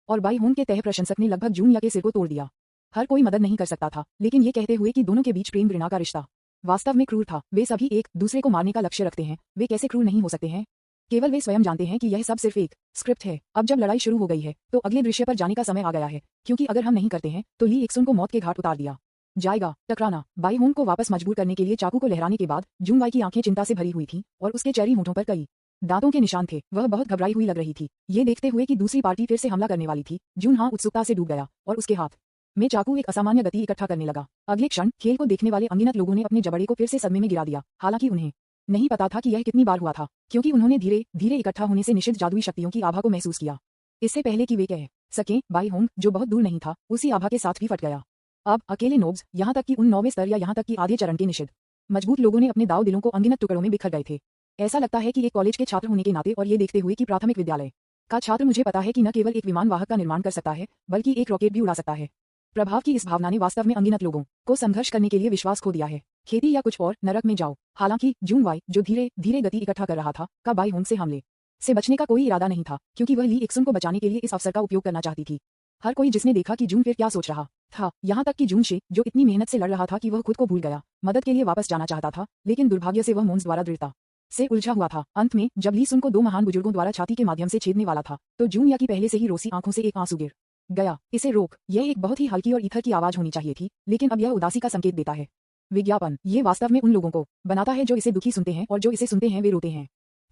A: और बाई होंग के तह प्रशंसक ने लगभग जून या के सिर को तोड़ दिया। हर कोई मदद नहीं कर सकता था, लेकिन ये कहते हुए कि दोनों के बीच प्रेम घृणा का रिश्ता वास्तव में क्रूर था। वे सभी एक दूसरे को मारने का लक्ष्य रखते हैं। वे कैसे क्रूर नहीं हो सकते हैं? केवल वे स्वयं जानते हैं कि यह सब सिर्फ एक स्क्रिप्ट है। अब जब लड़ाई शुरू हो गई है तो अगले दृश्य पर जाने का समय आ गया है, क्योंकि अगर हम नहीं करते हैं तो ली एक्सुन को मौत के घाट उतार दिया जाएगा। टकराना। बाई होंग को वापस मजबूर करने के लिए चाकू को लहराने के बाद जून वाई की आंखें चिंता से भरी हुई थीं और उसके चेहरी होंठों पर कई दांतों के निशान थे। वह बहुत घबराई हुई लग रही थी। ये देखते हुए कि दूसरी पार्टी फिर से हमला करने वाली थी, जून हाँ उत्सुकता से डूब गया और उसके हाथ में चाकू एक असामान्य गति इकट्ठा करने लगा। अगले क्षण खेल को देखने वाले अनगिनत लोगों ने अपने जबड़े को फिर से सदमे में गिरा दिया। हालांकि उन्हें नहीं पता था कि यह कितनी बार हुआ था, क्योंकि उन्होंने धीरे धीरे इकट्ठा होने से निषिद्ध जादुई शक्तियों की आभा को महसूस किया। इससे पहले कि वे कह सकें, बाई होंग, जो बहुत दूर नहीं था, उसी आभा के साथ भी फट गया। अब अकेले नोब्स, यहाँ तक कि उन 9वें स्तर या यहाँ तक कि आधे चरण के निषिद्ध मजबूत लोगों ने अपने दाव दिलों को अनगिनत टुकड़ों में बिखर गए थे। ऐसा लगता है कि एक कॉलेज के छात्र होने के नाते और ये देखते हुए कि प्राथमिक विद्यालय का छात्र मुझे पता है कि न केवल एक विमान वाहक का निर्माण कर सकता है, बल्कि एक रॉकेट भी उड़ा सकता है। प्रभाव की इस भावना ने वास्तव में अनगिनत लोगों को संघर्ष करने के लिए विश्वास खो दिया है। खेती या कुछ और, नरक में जाओ। हालांकि जून वाई, जो धीरे धीरे गति इकट्ठा कर रहा था, का बाई होंग से हमले से बचने का कोई इरादा नहीं था, क्योंकि वह ली एक्सुन को बचाने के लिए इस अवसर का उपयोग करना चाहती थी। हर कोई जिसने देखा कि जून फिर क्या सोच रहा था, यहाँ तक कि जून शे, जो इतनी मेहनत से लड़ रहा था कि वह खुद को भूल गया, मदद के लिए वापस जाना चाहता था, लेकिन दुर्भाग्य से वह मोन्स द्वारा दृढ़ता से उलझा हुआ था। अंत में जब ली सुन को 2 महान बुजुर्गों द्वारा छाती के माध्यम से छेदने वाला था, तो जून या की पहले से ही रोसी आंखों से एक आंसू गिर गया। इसे रोक। यह एक बहुत ही हल्की और ईथर की आवाज होनी चाहिए थी, लेकिन अब यह उदासी का संकेत देता है। विज्ञापन ये वास्तव में उन लोगों को बनाता है जो इसे दुखी सुनते हैं, और जो इसे सुनते हैं वे रोते हैं।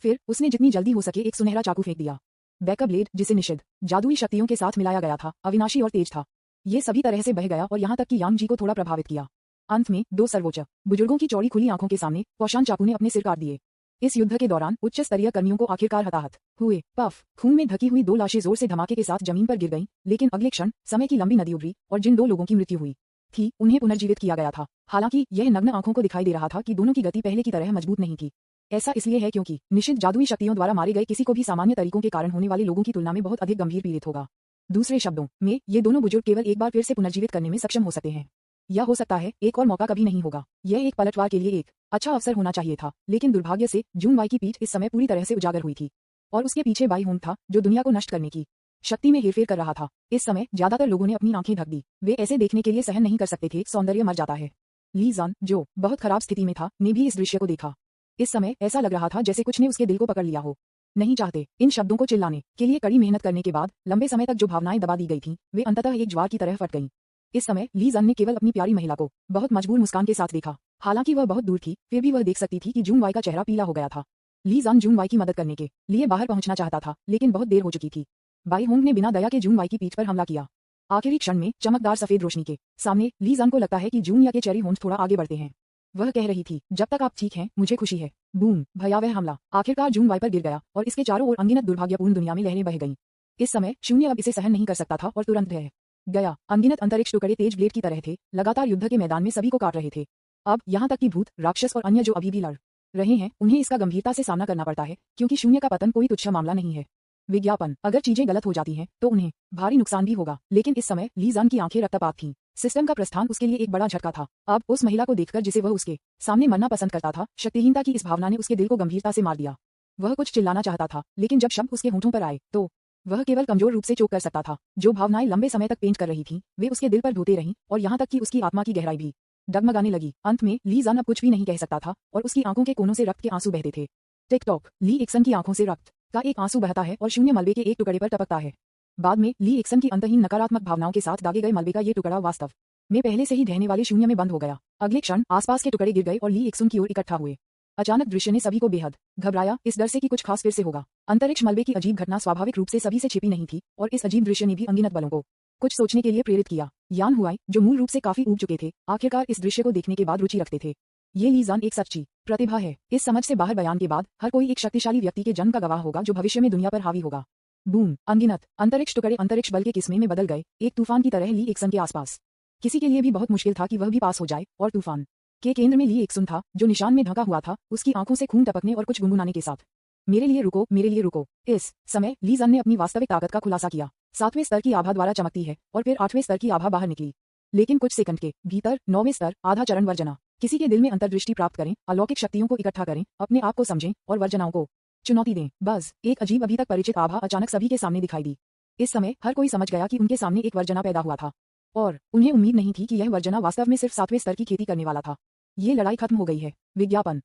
A: फिर उसने जितनी जल्दी हो सके एक सुनहरा चाकू फेंक दिया। बैकअप ब्लेड, जिसे निषिद्ध जादुई शक्तियों के साथ मिलाया गया था, अविनाशी और तेज था। ये सभी तरह से बह गया और यहाँ तक कि यांग जी को थोड़ा प्रभावित किया। अंत में 2 सर्वोच्च बुजुर्गों की चौड़ी खुली आंखों के सामने पौशान चाकू ने अपने सिर काट दिए। इस युद्ध के दौरान उच्च स्तरीय कर्मियों को आखिरकार हताहत हुए। पफ, खून में ढकी हुई 2 लाशें जोर से धमाके के साथ जमीन पर गिर गईं, लेकिन अगले क्षण समय की लंबी नदी उभरी और जिन 2 लोगों की मृत्यु हुई थी उन्हें पुनर्जीवित किया गया था। हालांकि यह नग्न आंखों को दिखाई दे रहा था कि दोनों की गति पहले की तरह मजबूत नहीं थी। ऐसा इसलिए है क्योंकि निषिद्ध जादुई शक्तियों द्वारा मारे गए किसी को भी सामान्य तरीकों के कारण होने वाले लोगों की तुलना में बहुत अधिक गंभीर पीड़ित होगा। दूसरे शब्दों में, ये दोनों बुजुर्ग केवल एक बार फिर से पुनर्जीवित करने में सक्षम हो सकते हैं, या हो सकता है एक और मौका कभी नहीं होगा। यह एक पलटवार के लिए एक अच्छा अवसर होना चाहिए था, लेकिन दुर्भाग्य से जून वाई की पीठ इस समय पूरी तरह से उजागर हुई थी और उसके पीछे बाई होंग था, जो दुनिया को नष्ट करने की शक्ति में हेरफेर कर रहा था। इस समय ज्यादातर लोगों ने अपनी आंखें ढक दी। वे ऐसे देखने के लिए सहन नहीं कर सकते थे। सौंदर्य मर जाता है। ली जान, जो बहुत खराब स्थिति में था, ने भी इस दृश्य को देखा। इस समय ऐसा लग रहा था जैसे कुछ ने उसके दिल को पकड़ लिया हो। नहीं चाहते। इन शब्दों को चिल्लाने के लिए कड़ी मेहनत करने के बाद लंबे समय तक जो भावनाएं दबा दी गई थीं, वे अंततः एक ज्वार की तरह फट गईं। इस समय ली जन ने केवल अपनी प्यारी महिला को बहुत मजबूर मुस्कान के साथ देखा। हालांकि वह बहुत दूर थी, फिर भी वह देख सकती थी कि जून वाई का चेहरा पीला हो गया था। ली जन जून वाई की मदद करने के लिए बाहर पहुंचना चाहता था, लेकिन बहुत देर हो चुकी थी। बाई होंग ने बिना दया के जून वाई की पीठ पर हमला किया। आखिरी क्षण में चमकदार सफेद रोशनी के सामने ली जन को लगता है कि जून या के चेरी होंठ थोड़ा आगे बढ़ते हैं। वह कह रही थी, जब तक आप ठीक हैं मुझे खुशी है। बूम! भयावह हमला आखिरकार जून वाई पर गिर गया और इसके चारों ओर अनगिनत दुर्भाग्यपूर्ण दुनिया में लहरें बह गईं। इस समय शून्य अब इसे सहन नहीं कर सकता था और तुरंत ढह गया। अनगिनत अंतरिक्ष टुकड़े तेज ब्लेड की तरह थे, लगातार युद्ध के मैदान में सभी को काट रहे थे। अब यहाँ तक कि भूत, राक्षस और अन्य जो अभी भी लड़ रहे हैं, उन्हें इसका गंभीरता से सामना करना पड़ता है, क्योंकि शून्य का पतन कोई तुच्छ मामला नहीं है। विज्ञापन, अगर चीजें गलत हो जाती हैं तो उन्हें भारी नुकसान भी होगा, लेकिन इस समय ली जान की आंखें रक्तपात थीं। सिस्टम का प्रस्थान उसके लिए एक बड़ा झटका था। अब उस महिला को देखकर जिसे वह उसके सामने मरना पसंद करता था, शक्तिहीनता की इस भावना ने उसके दिल को गंभीरता से मार दिया। वह कुछ चिल्लाना चाहता था, लेकिन जब शब्द उसके होंठों पर आए तो वह केवल कमजोर रूप से चोक कर सकता था। जो भावनाएं लंबे समय तक पेंट कर रही थीं, वे उसके दिल पर धोते रहीं और यहाँ तक कि उसकी आत्मा की गहराई भी डगमगाने लगी। अंत में ली जान अब कुछ भी नहीं कह सकता था और उसकी आंखों के कोनों से रक्त के आंसू बहते थे। टिक टॉक, ली एक्सन की आंखों से रक्त का एक आंसू बहता है और शून्य मलबे के एक टुकड़े पर टपकता है। बाद में ली एक्सन की अंतहीन नकारात्मक भावनाओं के साथ दागे गए मलबे का ये टुकड़ा वास्तव में पहले से ही ढहने वाले शून्य में बंद हो गया। अगले क्षण आसपास के टुकड़े गिर गए और ली एक्सन की ओर इकट्ठा हुए। अचानक दृश्य ने सभी को बेहद घबराया, इस डर से कि कुछ खास फिर से होगा। अंतरिक्ष मलबे की अजीब घटना स्वाभाविक रूप से सभी से छिपी नहीं थी और इस अजीब दृश्य ने भी अनगिनत बलों को कुछ सोचने के लिए प्रेरित किया। यान हुआई, जो मूल रूप से काफी ऊब चुके थे, आखिरकार इस दृश्य को देखने के बाद रुचि रखते थे। ये ली जान एक सच्ची प्रतिभा है। इस समझ से बाहर बयान के बाद हर कोई एक शक्तिशाली व्यक्ति के जन्म का गवाह होगा जो भविष्य में दुनिया पर हावी होगा। बूम! अनगिनत अंतरिक्ष टुकड़े अंतरिक्ष बल के किस्मे में बदल गए, एक तूफान की तरह ली एक्सन के आसपास। किसी के लिए भी बहुत मुश्किल था कि वह भी पास हो जाए, और तूफान के केंद्र में ली एक्सन था, जो निशान में ढका हुआ था, उसकी आंखों से खून टपकने और कुछ गुनगुनाने के साथ। मेरे लिए रुको, मेरे लिए रुको। इस समय ली जन ने अपनी वास्तविक ताकत का खुलासा किया। 7वें स्तर की आभा द्वारा चमकती है और फिर 8वें स्तर की आभा बाहर निकली। लेकिन कुछ सेकंड के भीतर 9वें स्तर, आधा चरण वर्जना। किसी के दिल में अंतर्दृष्टि प्राप्त करें, अलौकिक शक्तियों को इकट्ठा करें, अपने आप को समझें और वर्जनाओं को चुनौती दें। बस एक अजीब अभी तक परिचित आभा अचानक सभी के सामने दिखाई दी। इस समय हर कोई समझ गया कि उनके सामने एक वर्जना पैदा हुआ था और उन्हें उम्मीद नहीं थी कि यह वर्जना वास्तव में सिर्फ 7वें स्तर की खेती करने वाला था। ये लड़ाई खत्म हो गई है। विज्ञापन,